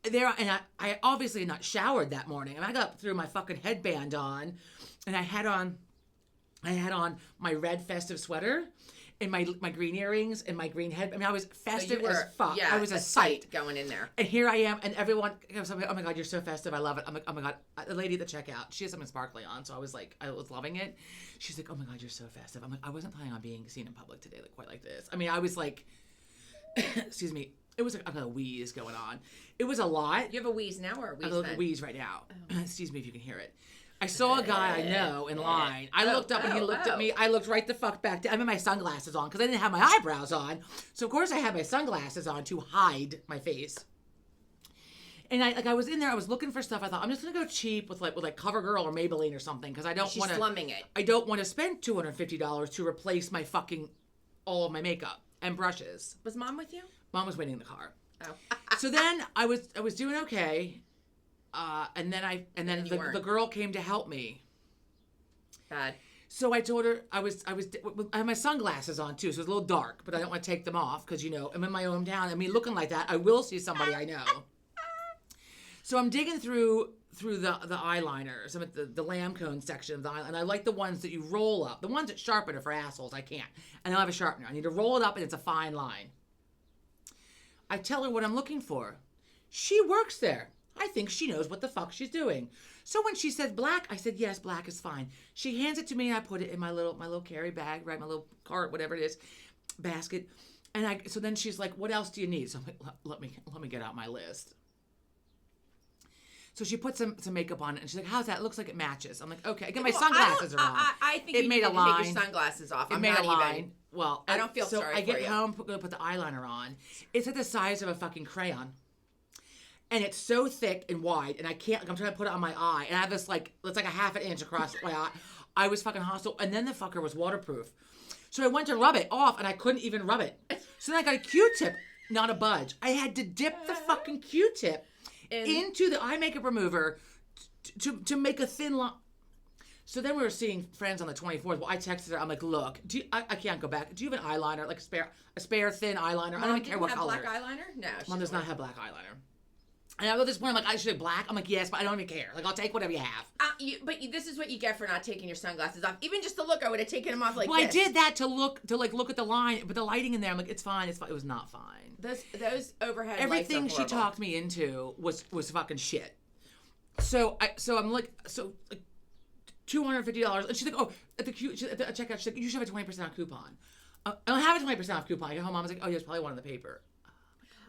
There, and I obviously had not showered that morning, and I got up, threw my fucking headband on, and I had on my red festive sweater, and my green earrings, and my green head. I mean, I was festive as fuck. Yeah, I was a sight going in there. And here I am, and everyone goes, "Oh my god, you're so festive! I love it." I'm like, "Oh my god!" The lady at the checkout, she has something sparkly on, so I was loving it. She's like, "Oh my god, you're so festive!" I'm like, "I wasn't planning on being seen in public today, like quite like this." I mean, I was like, excuse me. It was like a wheeze going on. It was a lot. You have a wheeze now or a wheeze I have then? a wheeze right now. Oh. Excuse me if you can hear it. I saw a guy I know in line. I looked up and he looked at me. I looked right the fuck back down. I had my sunglasses on because I didn't have my eyebrows on. So of course I had my sunglasses on to hide my face. And I was in there. I was looking for stuff. I thought I'm just gonna go cheap with like CoverGirl or Maybelline or something because I don't want to. She's slumming it. I don't want to spend $250 to replace my fucking all of my makeup and brushes. Was Mom with you? Mom was waiting in the car. Oh. So then I was doing okay, and then the girl came to help me. Bad. So I told her I had my sunglasses on too, so it was a little dark, but I don't want to take them off because I'm in my hometown. I mean, looking like that, I will see somebody I know. So I'm digging through the eyeliners. I'm at the Lancome section of the eyeliner, and I like the ones that you roll up. The ones that sharpen are for assholes. I can't, and I don't have a sharpener. I need to roll it up, and it's a fine line. I tell her what I'm looking for. She works there. I think she knows what the fuck she's doing. So when she said black, I said, yes, black is fine. She hands it to me and I put it in my little carry bag, right? My little cart, whatever it is, basket. And so then she's like, what else do you need? So I'm like, let me get out my list. So she put some makeup on it, and she's like, "How's that? It looks like it matches." I'm like, "Okay." Again, my sunglasses are on. I think it made a line. Take your sunglasses off. It made a line. Well, I don't feel sorry for you. So I get home, go put the eyeliner on. It's like the size of a fucking crayon, and it's so thick and wide, and I can't. Like, I'm trying to put it on my eye, and I have this like it's like a half an inch across my eye. I was fucking hostile, and then the fucker was waterproof, so I went to rub it off, and I couldn't even rub it. So then I got a Q-tip, not a budge. I had to dip the fucking Q-tip into the eye makeup remover to make a thin line. So then we were seeing friends on the 24th. Well, I texted her. I'm like, look, I can't go back. Do you have an eyeliner, like a spare thin eyeliner? Mom, I don't even care what color. Black eyeliner? No. Mom does not have black eyeliner. And at this point, I'm like, I should have black. I'm like, yes, but I don't even care. Like, I'll take whatever you have. This is what you get for not taking your sunglasses off. Even just to look, I would have taken them off like well, this. I did that to look at the line, but the lighting in there, I'm like, it's fine. It was not fine. Those overhead everything lights are she horrible. talked me into was fucking shit. So I'm like $250, and she's like, oh, at the checkout, she's like, you should have a 20% off coupon. I don't have a 20% off coupon. I get home, Mom was like, oh, yeah, it's probably one in the paper.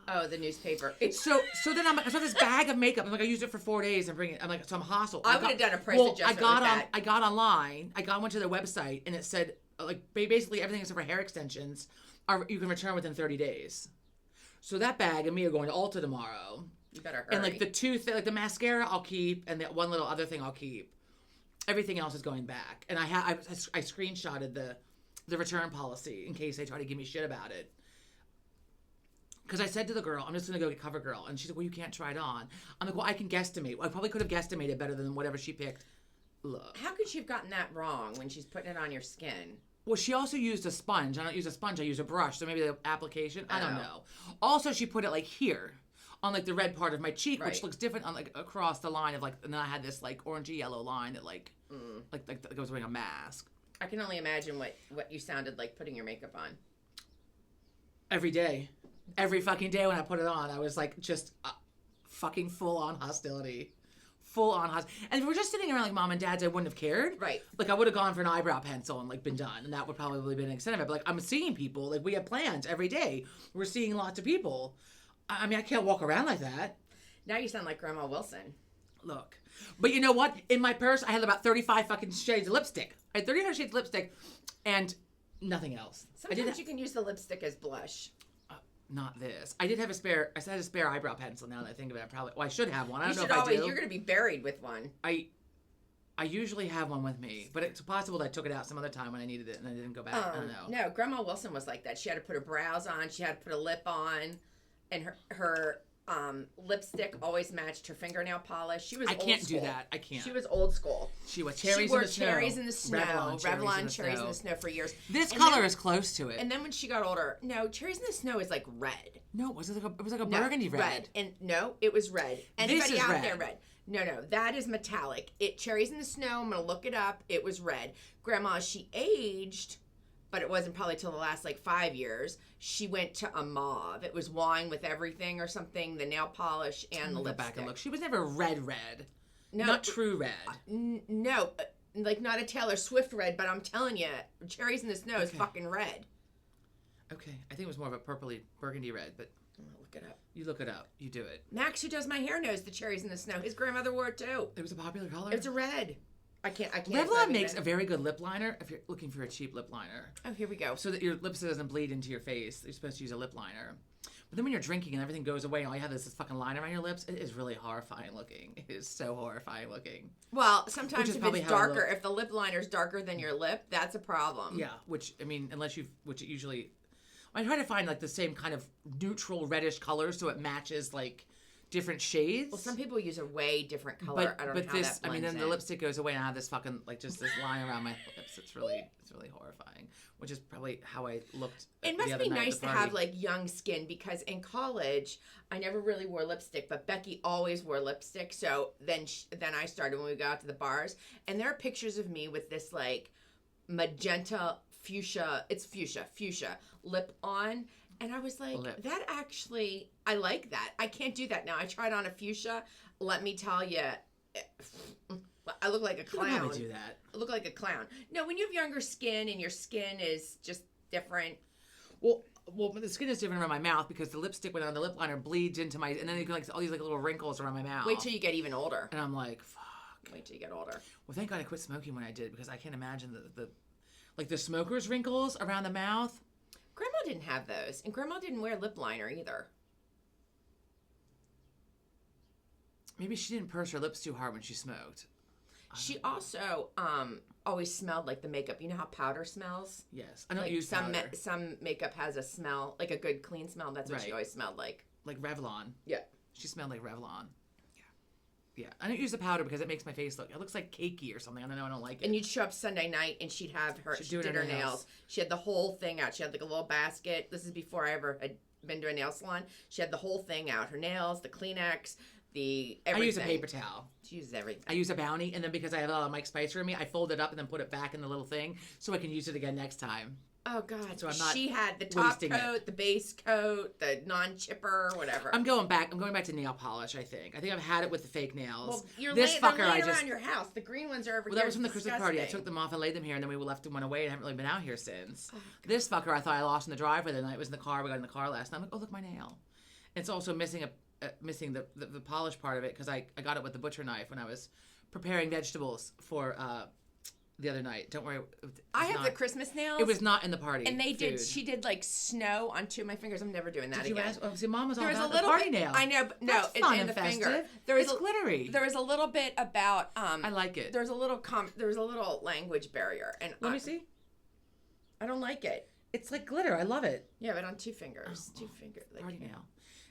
Oh, the newspaper. So then I'm like, I saw this bag of makeup. I'm like, I used it for 4 days and bring it. I'm like, so I'm hostile. I would have done a price adjustment with that. I got online. Went to their website, and it said like basically everything except for hair extensions you can return within 30 days. So that bag and me are going to Ulta tomorrow. You better hurry. And like the the mascara I'll keep, and that one little other thing I'll keep. everything else is going back. And I screenshotted the return policy in case they try to give me shit about it. Because I said to the girl, I'm just going to go get CoverGirl. And she's like, well, you can't try it on. I'm like, well, I can guesstimate. I probably could have guesstimated better than whatever she picked. Look. How could she have gotten that wrong when she's putting it on your skin? Well, she also used a sponge. I don't use a sponge. I use a brush. So maybe the application. I don't know. Also, she put it like here on like the red part of my cheek, which looks different on like across the line of like, and then I had this like orangey yellow line that like I was wearing a mask. I can only imagine what you sounded like putting your makeup on. Every day. Every fucking day when I put it on, I was like just fucking full on hostility. Full on hostility. And if we're just sitting around like mom and dad's, I wouldn't have cared. Right. Like I would have gone for an eyebrow pencil and like been done. And that would probably be an extent of it. But like I'm seeing people, like we have plans every day. We're seeing lots of people. I mean, I can't walk around like that. Now you sound like Grandma Wilson. Look. But you know what? In my purse, I had about 35 fucking shades of lipstick. I had 35 shades of lipstick and nothing else. Sometimes you can use the lipstick as blush. Not this. I did have a spare. I had a spare eyebrow pencil. Now that I think of it, I should have one. I don't know if I do. You're going to be buried with one. I usually have one with me, but it's possible that I took it out some other time when I needed it and I didn't go back. I don't know. No, Grandma Wilson was like that. She had to put her brows on. She had to put a lip on, and her lipstick always matched her fingernail polish. She was. I can't do that. I can't. She was old school. She was cherries in the snow. Cherries in the snow. Revlon cherries in the snow for years. This color is close to it. And then when she got older, no, cherries in the snow is like red. No, it was like a burgundy red. And no, it was red. Anybody out there red? No, that is metallic. Cherries in the snow. I'm gonna look it up. It was red. Grandma, she aged, but it wasn't probably till the last like 5 years. She went to a mauve. It was wine with everything or something. The nail polish and the lipstick. Back and look. She was never red. No, not true red. No, like not a Taylor Swift red. But I'm telling you, cherries in the snow is fucking red. Okay, I think it was more of a purpley burgundy red, but I'm gonna look it up. You look it up. You do it. Max, who does my hair, knows the cherries in the snow. His grandmother wore it too. It was a popular color. It's a red. I can't. Revlon makes a very good lip liner if you're looking for a cheap lip liner. Oh, here we go. So that your lips doesn't bleed into your face. You're supposed to use a lip liner. But then when you're drinking and everything goes away and all you have is this fucking line around your lips, it is really horrifying looking. It is so horrifying looking. Well, sometimes if it's darker, if the lip liner's darker than your lip, that's a problem. Yeah, which it usually... I try to find like the same kind of neutral reddish color so it matches like different shades. Well, some people use a way different color. I don't know how that blends then the lipstick goes away and I have this fucking like just this line around my lips. It's really horrifying, which is probably how I looked. It must be nice to have like young skin because in college I never really wore lipstick, but Becky always wore lipstick. So then I started when we got out to the bars, and there are pictures of me with this like magenta fuchsia lip on, and I was like, that actually, I like that. I can't do that now. I tried on a fuchsia. Let me tell you, I look like a clown. You don't have to do that. I look like a clown. No, when you have younger skin and your skin is just different. Well, the skin is different around my mouth because the lipstick went on the lip liner bleeds into my, and then you get like all these like little wrinkles around my mouth. Wait till you get even older. And I'm like, fuck. Wait till you get older. Well, thank God I quit smoking when I did because I can't imagine the smoker's wrinkles around the mouth. Grandma didn't have those, and Grandma didn't wear lip liner either. Maybe she didn't purse her lips too hard when she smoked. She also always smelled like the makeup. You know how powder smells? Yes. I don't use powder. Some makeup has a smell, like a good clean smell. That's what she always smelled like. Like Revlon. Yeah. She smelled like Revlon. Yeah, I don't use the powder because it makes my face it looks like cakey or something. I don't know, I don't like it. And you'd show up Sunday night and she did her nails. She had the whole thing out. She had like a little basket. This is before I ever had been to a nail salon. She had the whole thing out. Her nails, the Kleenex, everything. I use a paper towel. She uses everything. I use a Bounty, and then because I have a lot of Mike Spicer in me, I fold it up and then put it back in the little thing so I can use it again next time. Oh, God. So I'm not she had the top coat, the base coat, the non-chipper, whatever. I'm going back to nail polish, I think. I think I've had it with the fake nails. Well, they're laying around your house. The green ones are over here. Well, that was from the Christmas party. I took them off and laid them here, and then we left them, went away, and haven't really been out here since. Oh, this fucker I thought I lost in the driveway the night. It was in the car. We got in the car last night. I'm like, oh, look, my nail. It's also missing the polish part of it because I got it with the butcher knife when I was preparing vegetables for the other night. Don't worry. I have the Christmas nails. It was not in the party. And they did. food. She did like snow on 2 of my fingers. I'm never doing that Did you again. ask? Oh, see, Mom was all There was about a little the party bit, nail. I know, but no, That's fun in and the festive. finger. There was it's glittery. There was a little bit about. I like it. There was a little language barrier, and Let me see. I don't like it. It's like glitter. I love it. Yeah, but on 2 fingers, Oh, 2 fingers. Like, Party nail.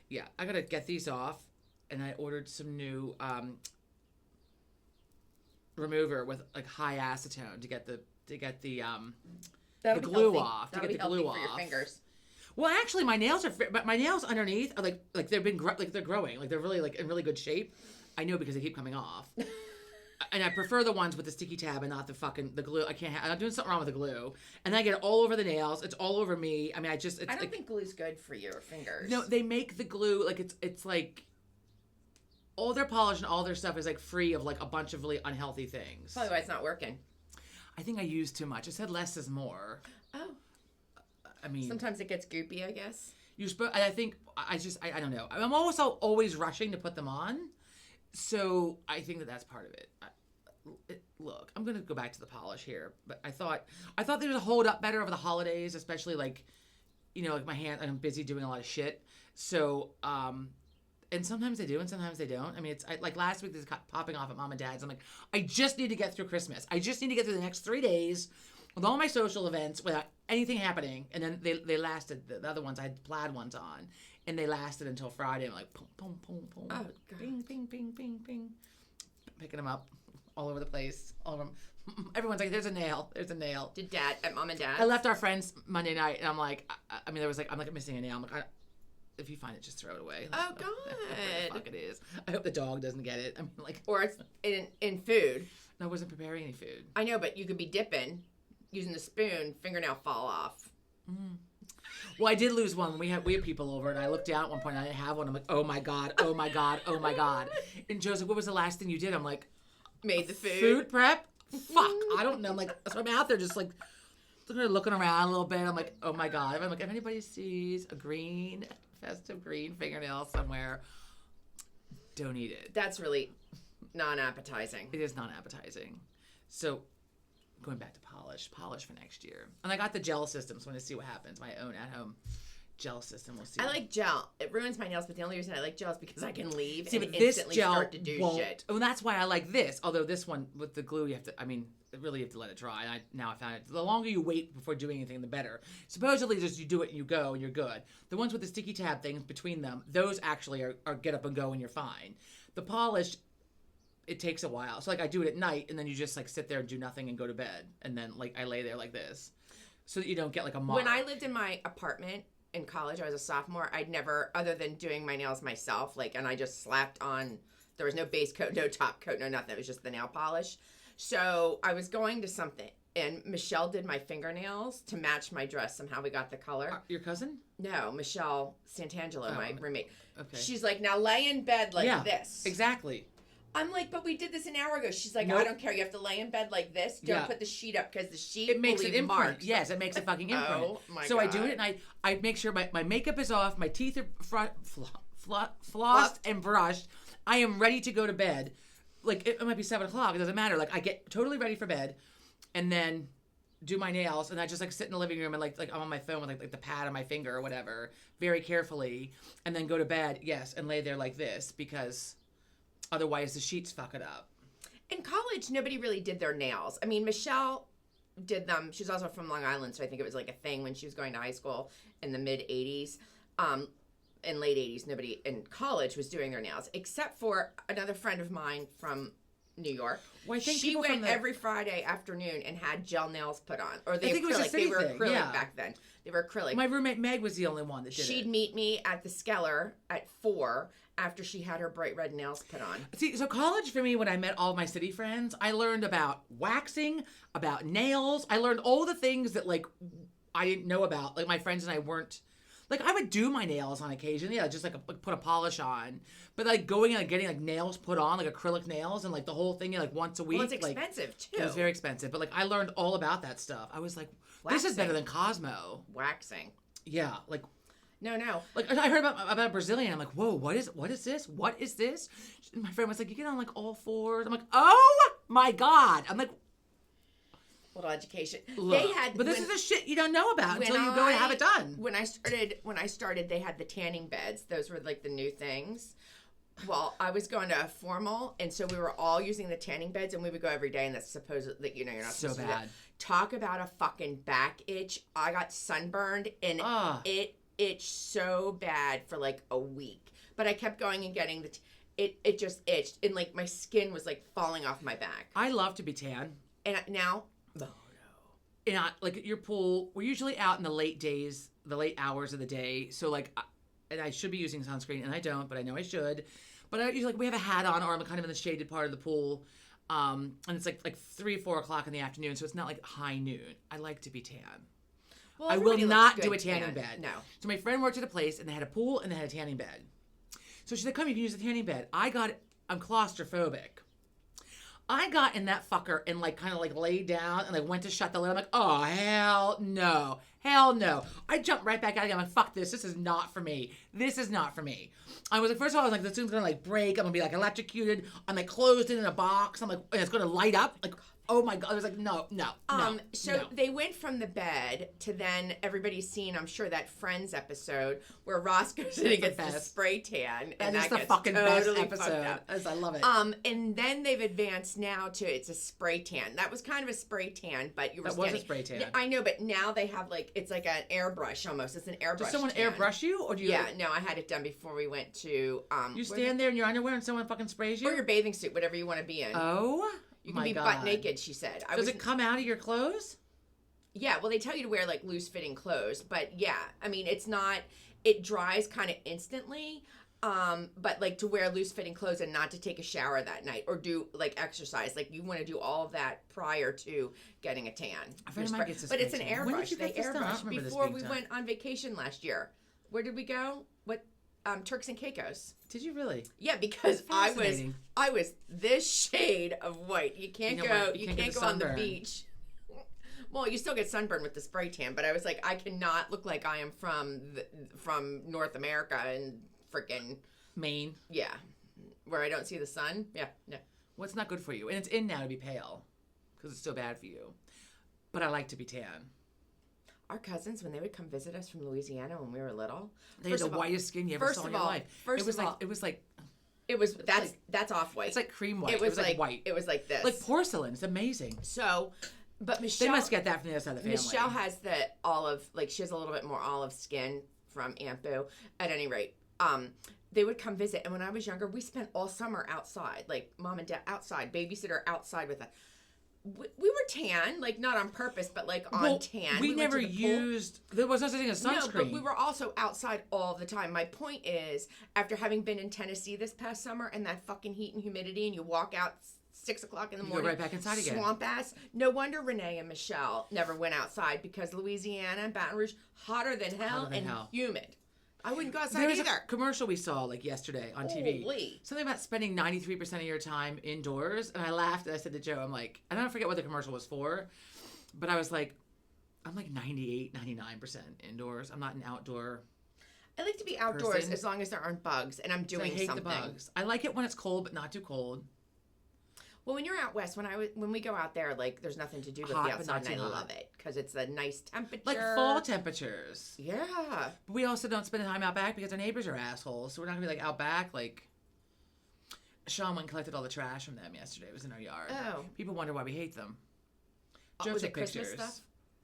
Yeah, I gotta get these off, and I ordered some new remover with like high acetone to get the that'll the be glue healthy. off. That'll To be get the glue healthy for off. your fingers. Well, actually, my nails are, but my nails underneath are like they've been like they're growing, like they're really like in really good shape. I know because they keep coming off. And I prefer the ones with the sticky tab and not the glue. I'm doing something wrong with the glue. And I get it all over the nails. It's all over me. I mean, it's I don't like, think glue's good for your fingers. no, they make the glue like it's like all their polish and all their stuff is like free of like a bunch of really unhealthy things. Probably why it's not working. I think I used too much. I said less is more. Oh. I mean, Sometimes it gets goopy, I guess. I think I don't know. I'm also always rushing to put them on. So I think that's part of it. Look, I'm gonna go back to the polish here, but I thought they would hold up better over the holidays, especially like, like my hand. I'm busy doing a lot of shit. So, and sometimes they do, and sometimes they don't. I mean, like last week, this got popping off at Mom and Dad's. I'm like, I just need to get through Christmas. I just need to get through the next 3 days with all my social events without anything happening. And then they lasted. The other ones I had plaid ones on, and they lasted until Friday. I'm like, boom, boom, boom, boom, Oh, God. ping, ping, ping, ping, ping, picking them up all over the place. All of them. Everyone's like, there's a nail. There's a nail. Did Dad at Mom and Dad? I left our friends Monday night, and I'm like, I mean, there was like, I'm like missing a nail. I'm like, if you find it, just throw it away. Oh, Whatever the fuck God. it is. I hope the dog doesn't get it. I'm like, Or it's in food. no, I wasn't preparing any food. I know, but you could be dipping, using the spoon, fingernail fall off. Well, I did lose one. We had people over, and I looked down at one point, and I didn't have one. I'm like, oh my god, oh my god, oh my god. And Joe's like, what was the last thing you did? I'm like, Made the food. food prep. Fuck, I don't know. I'm like, so I'm out there just like looking around a little bit. I'm like, oh my god. I'm like, if anybody sees a festive green fingernail somewhere, don't eat it. That's really non-appetizing. It is non-appetizing. So, going back to polish for next year. And I got the gel system, so I'm going to see what happens. My own at-home gel system. We'll see. I like gel. It ruins my nails, but the only reason I like gel is because I can leave See, and but this instantly gel start to do won't. shit. Oh, that's why I like this. Although this one with the glue, you have to. I mean, really, you have to let it dry. And I found it. The longer you wait before doing anything, the better. Supposedly, just you do it and you go and you're good. The ones with the sticky tab things between them, those actually are get up and go and you're fine. The polish, it takes a while. So like I do it at night, and then you just like sit there and do nothing and go to bed, and then like I lay there like this, so that you don't get like a mark. When I lived in my apartment in college, I was a sophomore. I'd never, other than doing my nails myself, and I just slapped on. There was no base coat, no top coat, no nothing. It was just the nail polish. So I was going to something, and Michelle did my fingernails to match my dress. Somehow we got the color. Your cousin? No, Michelle Santangelo, my roommate. Okay. She's like, now lay in bed like this. Exactly. I'm like, but we did this an hour ago. She's like, Nope. I don't care. You have to lay in bed like this. Don't Yeah. put the sheet up because the sheet It makes will an leave imprint. marks. Yes, it makes a fucking imprint. Oh, my so I do God. it, and I make sure my makeup is off, my teeth are flossed and brushed. I am ready to go to bed. Like, it might be 7 o'clock. It doesn't matter. Like, I get totally ready for bed, and then do my nails, and I just like sit in the living room and like I'm on my phone with like the pad on my finger or whatever, very carefully, and then go to bed. Yes, and lay there like this because otherwise the sheets fuck it up. In college, nobody really did their nails. I mean, Michelle did them. She's also from Long Island, so I think it was like a thing when she was going to high school in the mid 80s. In late 80s, nobody in college was doing their nails, except for another friend of mine from New York. Well, I think she people went from the- every Friday afternoon and had gel nails put on. Or they think it was a acrylic. They city were thing, acrylic yeah. back then. They were acrylic. My roommate Meg was the only one that did She'd it. meet me at the Skeller at 4 after she had her bright red nails put on. See, so college for me, when I met all my city friends, I learned about waxing, about nails. I learned all the things that like I didn't know about. Like my friends and I weren't. Like I would do my nails on occasion, yeah, just like put a polish on. But like going and like, getting like nails put on, like acrylic nails, and like the whole thing, like once a week. Well, it's like, expensive, too. It was very expensive, but like I learned all about that stuff. I was like, this is better than Cosmo. Waxing. Yeah, like No. Like I heard about Brazilian. I'm like, whoa, what is this? What is this? And my friend was like, you get on like all fours. I'm like, oh my god. I'm like, Total education. Look, They had, but this is the shit you don't know about when until you go and have it done. When I started, they had the tanning beds. Those were like the new things. Well, I was going to a formal, and so we were all using the tanning beds, and we would go every day, and that's supposed that you're not So supposed to do bad. that. Talk about a fucking back itch. I got sunburned, and it itched so bad for like a week. But I kept going and getting it just itched, and like my skin was like falling off my back. I love to be tan. And now, And like at your pool, we're usually out in the late hours of the day. So like, and I should be using sunscreen, and I don't, but I know I should. But I usually like we have a hat on, or I'm kind of in the shaded part of the pool, and it's like 3 or 4 o'clock in the afternoon, so it's not like high noon. I like to be tan. well, I will everybody not looks do a good tanning tan. bed. No. So my friend worked at a place, and they had a pool, and they had a tanning bed. So she said, "Come, you can use the tanning bed." I'm claustrophobic. I got in that fucker and like kind of like laid down and like went to shut the lid. I'm like, oh hell no. Hell no. I jumped right back out again. I'm like, fuck this. This is not for me. This is not for me. I was like, first of all, I was like, this thing's gonna like break. I'm gonna be like electrocuted. I'm like closed in a box. I'm like, and it's gonna light up. Like, oh my God. I was like, no. So they went from the bed to then everybody's seen, I'm sure, that Friends episode where Ross goes in and gets the spray tan. And that is the gets fucking totally best fucked episode. up. I love it. And then they've advanced now to it's a spray tan. That was kind of a spray tan, but you were That was a spray tan. I know, but now they have like, it's like an airbrush almost. It's an airbrush. Does someone tan. airbrush you, or do you? Yeah, no, I had it done before we went to. You stand there in your underwear and someone fucking sprays you? Or your bathing suit, whatever you want to be in. Oh, you can be butt naked, she said. Does it come out of your clothes? Yeah, well, they tell you to wear like loose fitting clothes, but yeah, I mean, it's not. It dries kind of instantly. But like to wear loose fitting clothes and not to take a shower that night or do like exercise, like you want to do all of that prior to getting a tan. But it's an airbrush. When did you They get this done? I don't airbrush remember this before being we done. went on vacation last year. Where did we go? What? Turks and Caicos. Did you really? Yeah, because I Fascinating. was this shade of white. You can't go. You can't go on the sunburn. beach. Well, you still get sunburn with the spray tan, but I was like, I cannot look like I am from North America and freaking Maine. yeah, where I don't see the sun. Yeah, no. Well, it's not good for you, and it's in now to be pale because it's so bad for you. But I like to be tan. Our cousins, when they would come visit us from Louisiana when we were little, They had the whitest skin you ever saw in your life. It was that's off white. It's like cream white. It was like white. It was like this, like porcelain. It's amazing. So, but Michelle, They must get that from the other side of the family. Michelle has the olive, like she has a little bit more olive skin from Aunt Boo. At any rate, they would come visit, and when I was younger, we spent all summer outside, like mom and dad outside, babysitter outside with us. We were tan, like not on purpose, but like on tan. We went never to the pool. used. There was no such thing as sunscreen. No, but we were also outside all the time. My point is, after having been in Tennessee this past summer and that fucking heat and humidity, and you walk out 6 o'clock in the morning, go right back inside again. Swamp ass. No wonder Renee and Michelle never went outside because Louisiana and Baton Rouge hotter than hell and humid. I wouldn't go outside There was either. a commercial we saw like yesterday on TV. Holy. Something about spending 93% of your time indoors. And I laughed and I said to Joe, I'm like, I don't forget what the commercial was for, but I was like, I'm like 98, 99% indoors. I'm not an outdoor I like to be outdoors person. as long as there aren't bugs and I'm doing I hate something. the bugs. I like it when it's cold, but not too cold. Well, when you're out west, when we go out there, like there's nothing to do with Hot, the but outside, not and I too hot. love it because it's a nice temperature, Like fall temperatures. Yeah. But we also don't spend time out back because our neighbors are assholes. So we're not going to be like out back. Like, Sean went and collected all the trash from them yesterday. It was in our yard. Oh. People wonder why we hate them. Joe Was took it Christmas pictures. stuff?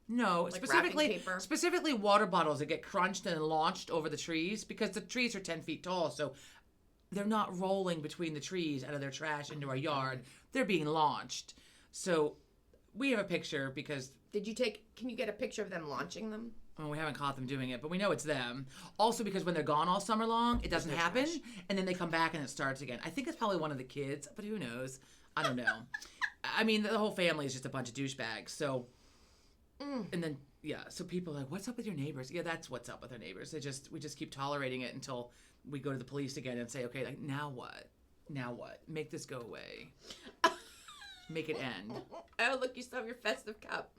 No, Like wrapping paper? specifically water bottles that get crunched and launched over the trees because the trees are 10 feet tall. So they're not rolling between the trees out of their trash into our yard. They're being launched. So we have a picture because Can you get a picture of them launching them? well, we haven't caught them doing it, but we know it's them. Also because when they're gone all summer long, it doesn't happen. And then they come back and it starts again. I think it's probably one of the kids, but who knows? I don't know. I mean, the whole family is just a bunch of douchebags. So, and then, yeah, so people are like, what's up with your neighbors? Yeah, that's what's up with our neighbors. We just keep tolerating it until we go to the police again and say, okay, like, now what? Now what? Make this go away. Make it end. Oh, look, you still have your festive cup.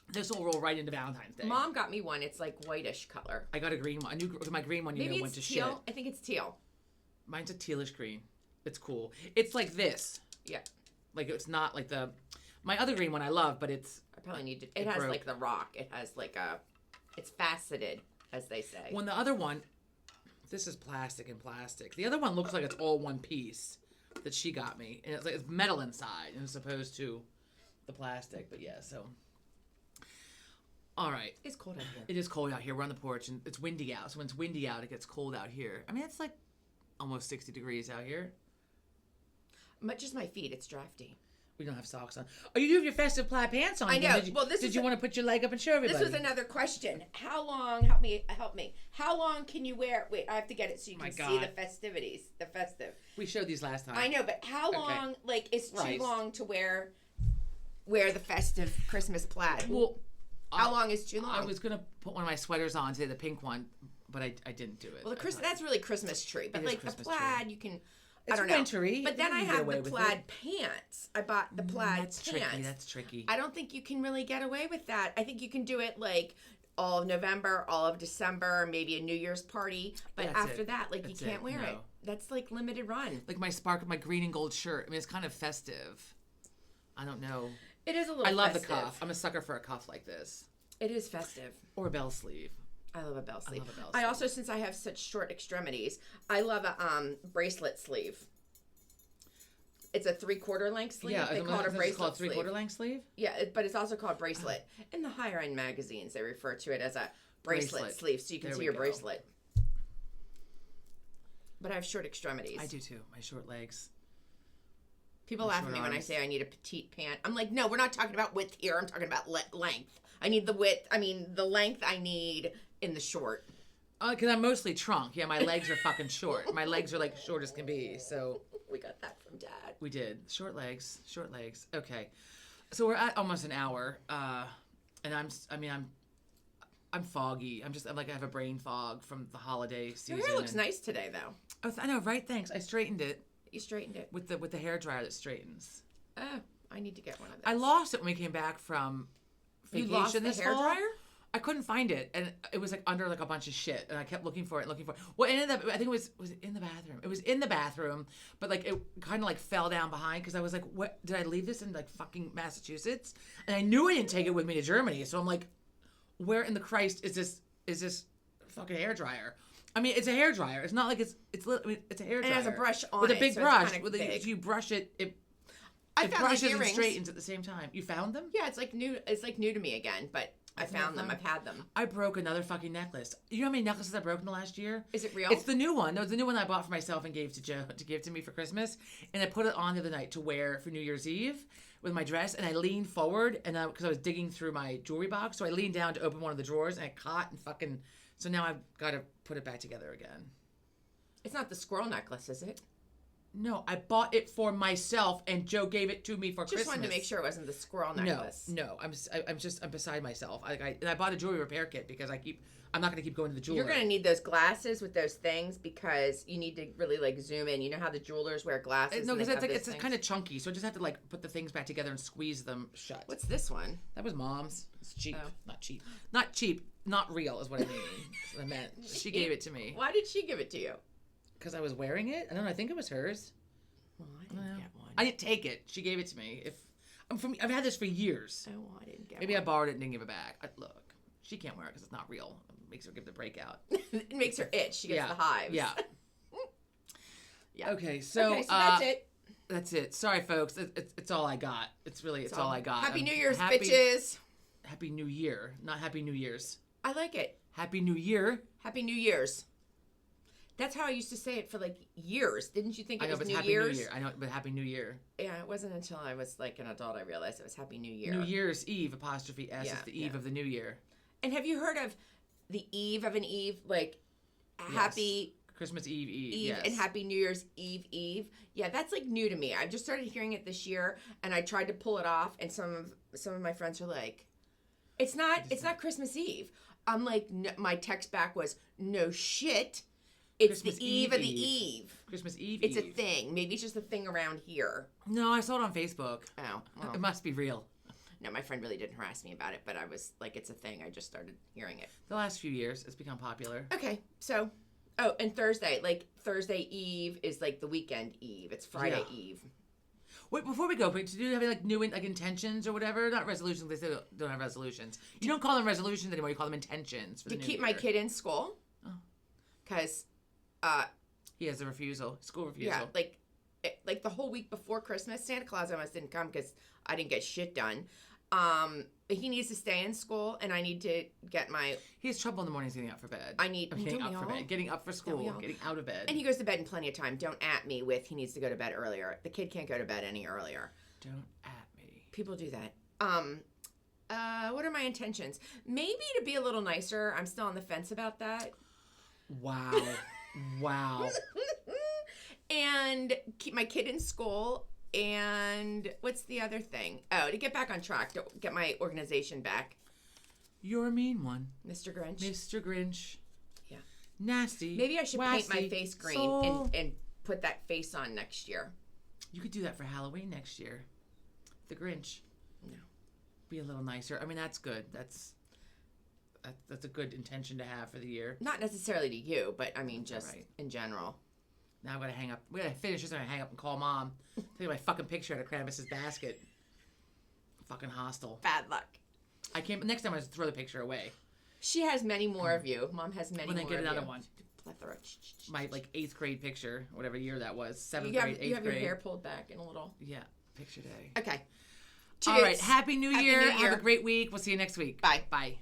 This will roll right into Valentine's Day. Mom got me one. It's like whitish color. I got a green one. My green one, Maybe went to it's teal. shit. I think it's teal. Mine's a tealish green. It's cool. It's like this. Yeah. Like it's not like the My other green one I love, but it's... I probably need to... It has broke. Like the rock. It has like a... It's faceted, as they say. When the other one... This is plastic and plastic. The other one looks like it's all one piece that she got me. And it's like it's metal inside as opposed to the plastic. But yeah, so... All right. It's cold out here. It is cold out here. We're on the porch, and it's windy out. So when it's windy out, it gets cold out here. I mean, it's like almost 60 degrees out here. Just my feet. It's drafty. We don't have socks on. Oh, you do have your festive plaid pants on. I know. Did you want to put your leg up and show everybody? This was another question. How long? Help me. How long can you wear? Wait, I have to get it so you can see the festivities. The festive. We showed these last time. I know, but how long? Okay. Like, is too long to wear the festive Christmas plaid? Well. How long is too long? I was gonna put one of my sweaters on today, the pink one, but I didn't do it. Well, that's really Christmas tree, but like the plaid, you can. It's I don't know. Wintry. But then I have the plaid pants. I bought the plaid pants. That's tricky. I don't think you can really get away with that. I think you can do it like all of November, all of December, maybe a New Year's party. But after that, like you can't wear it. That's like limited run. Like my green and gold shirt. I mean, it's kind of festive. I don't know. It is a little. I love the cuff. I'm a sucker for a cuff like this. It is festive. Or a bell sleeve. I love a bell sleeve. I also, since I have such short extremities, I love a bracelet sleeve. It's a 3/4 length sleeve. Yeah, they call it a bracelet sleeve. 3/4 length sleeve. Yeah, but it's also called bracelet. In the higher end magazines, they refer to it as a bracelet sleeve, so you can see your bracelet. But I have short extremities. I do too. My short legs. People laugh at me when I say I need a petite pant. I'm like, no, we're not talking about width here. I'm talking about length. I need the width. I mean, the length I need in the short. Because I'm mostly trunk. Yeah, my legs are fucking short. My legs are like short as can be. So we got that from Dad. We did. Short legs. Okay. So we're at almost an hour. And I'm foggy. I'm like I have a brain fog from the holiday season. Your hair looks nice today, though. Oh, I know, right? Thanks. I straightened it. You straightened it with the hair dryer that straightens. Oh, I need to get one of those. I lost it when we came back from vacation. You lost the hair dryer? I couldn't find it, and it was like under like a bunch of shit, and I kept looking for it. Well, it ended up, I think was it in the bathroom? It was in the bathroom, but like it kind of like fell down behind because I was like, what? Did I leave this in like fucking Massachusetts? And I knew I didn't take it with me to Germany, so I'm like, where in the Christ is this fucking hair dryer? I mean, it's a hair dryer. It's not like it's a hair dryer. It has a brush on it. With a big brush. If you brush it, it found brushes and straightens at the same time. You found them? Yeah, it's like new to me again, but I found them. I've had them. I broke another fucking necklace. You know how many necklaces I broke in the last year? Is it real? It's the new one. No, it's the new one I bought for myself and gave to Joe to give to me for Christmas. And I put it on the other night to wear for New Year's Eve with my dress. And I leaned forward and because I was digging through my jewelry box, so I leaned down to open one of the drawers and I caught and fucking. So now I've got to put it back together again. It's not the squirrel necklace, is it? No, I bought it for myself, and Joe gave it to me for Christmas. Just wanted to make sure it wasn't the squirrel necklace. No, I'm beside myself. And I bought a jewelry repair kit because I'm not going to keep going to the jeweler. You're going to need those glasses with those things because you need to really like zoom in. You know how the jewelers wear glasses? No, because it's kind of chunky, so I just have to like put the things back together and squeeze them shut. What's this one? That was Mom's. It's cheap. Oh. Not cheap. Not real is what I mean. That's what I meant. She gave it to me. Why did she give it to you? Because I was wearing it. I don't know. I think it was hers. Well, I didn't get one. I didn't take it. She gave it to me. I've had this for years. Oh, I didn't get Maybe one. I borrowed it and didn't give it back. Look, she can't wear it because it's not real. It makes her give the breakout. It makes her itch. She gets the hives. Yeah. Yeah. Okay, so that's it. That's it. Sorry, folks. It's all I got. It's all I got. Happy New Year's, bitches. Happy New Year, not Happy New Year's. I like it. Happy New Year. Happy New Year's. That's how I used to say it for like years. Didn't you think it was New Happy Year's? New Year. I know, but Happy New Year. Yeah, it wasn't until I was like an adult I realized it was Happy New Year. New Year's Eve, apostrophe S, is the eve of the New Year. And have you heard of the eve of an eve? Like, Happy... Christmas Eve, yes. And Happy New Year's Eve. Yeah, that's like new to me. I just started hearing it this year, and I tried to pull it off, and some of my friends are like, it's not Christmas Eve. I'm like, no, my text back was, no shit. It's Christmas the eve of the eve. Christmas Eve. It's a thing. Maybe it's just a thing around here. No, I saw it on Facebook. Oh, well. It must be real. No, my friend really didn't harass me about it, but I was like, it's a thing. I just started hearing it. The last few years, it's become popular. Okay, so, and Thursday Eve is like the weekend Eve. It's Friday Eve. Wait, before we go, do you have like new like intentions or whatever? Not resolutions. They say don't have resolutions. You don't call them resolutions anymore. You call them intentions for the To new keep year. my kid in school. Because, He has a refusal, school refusal. yeah, like the whole week before Christmas, Santa Claus almost didn't come because I didn't get shit done. He needs to stay in school, and I need to get my. He has trouble in the mornings getting up for bed. Getting up for bed, getting up for school, getting out of bed. And he goes to bed in plenty of time. Don't at me with he needs to go to bed earlier. The kid can't go to bed any earlier. Don't at me. People do that. What are my intentions? Maybe to be a little nicer. I'm still on the fence about that. Wow. Wow. And keep my kid in school. And what's the other thing? Oh, to get back on track, to get my organization back. You're a mean one. Mr. Grinch. Mr. Grinch. Yeah. Nasty. Maybe I should paint my wassy, face green soul. and put that face on next year. You could do that for Halloween next year. The Grinch. No. Be a little nicer. I mean, that's good. That's a good intention to have for the year. Not necessarily to you, but I mean just Right. in general. Now I'm gonna hang up. We gotta finish this and I hang up and call Mom. Take my fucking picture out of Krampus's basket. Fucking hostile. Bad luck. I can't. Next time I just throw the picture away. She has many more of you. Mom has many When I more get of another you. one. Plethora. My like 8th grade picture, whatever year that was. 7th You have, grade, 8th you have grade. your hair pulled back in a little. Yeah, picture day. Okay. All right. Toots. Happy New Happy Year. New Have Year. a great week. We'll see you next week. Bye. Bye.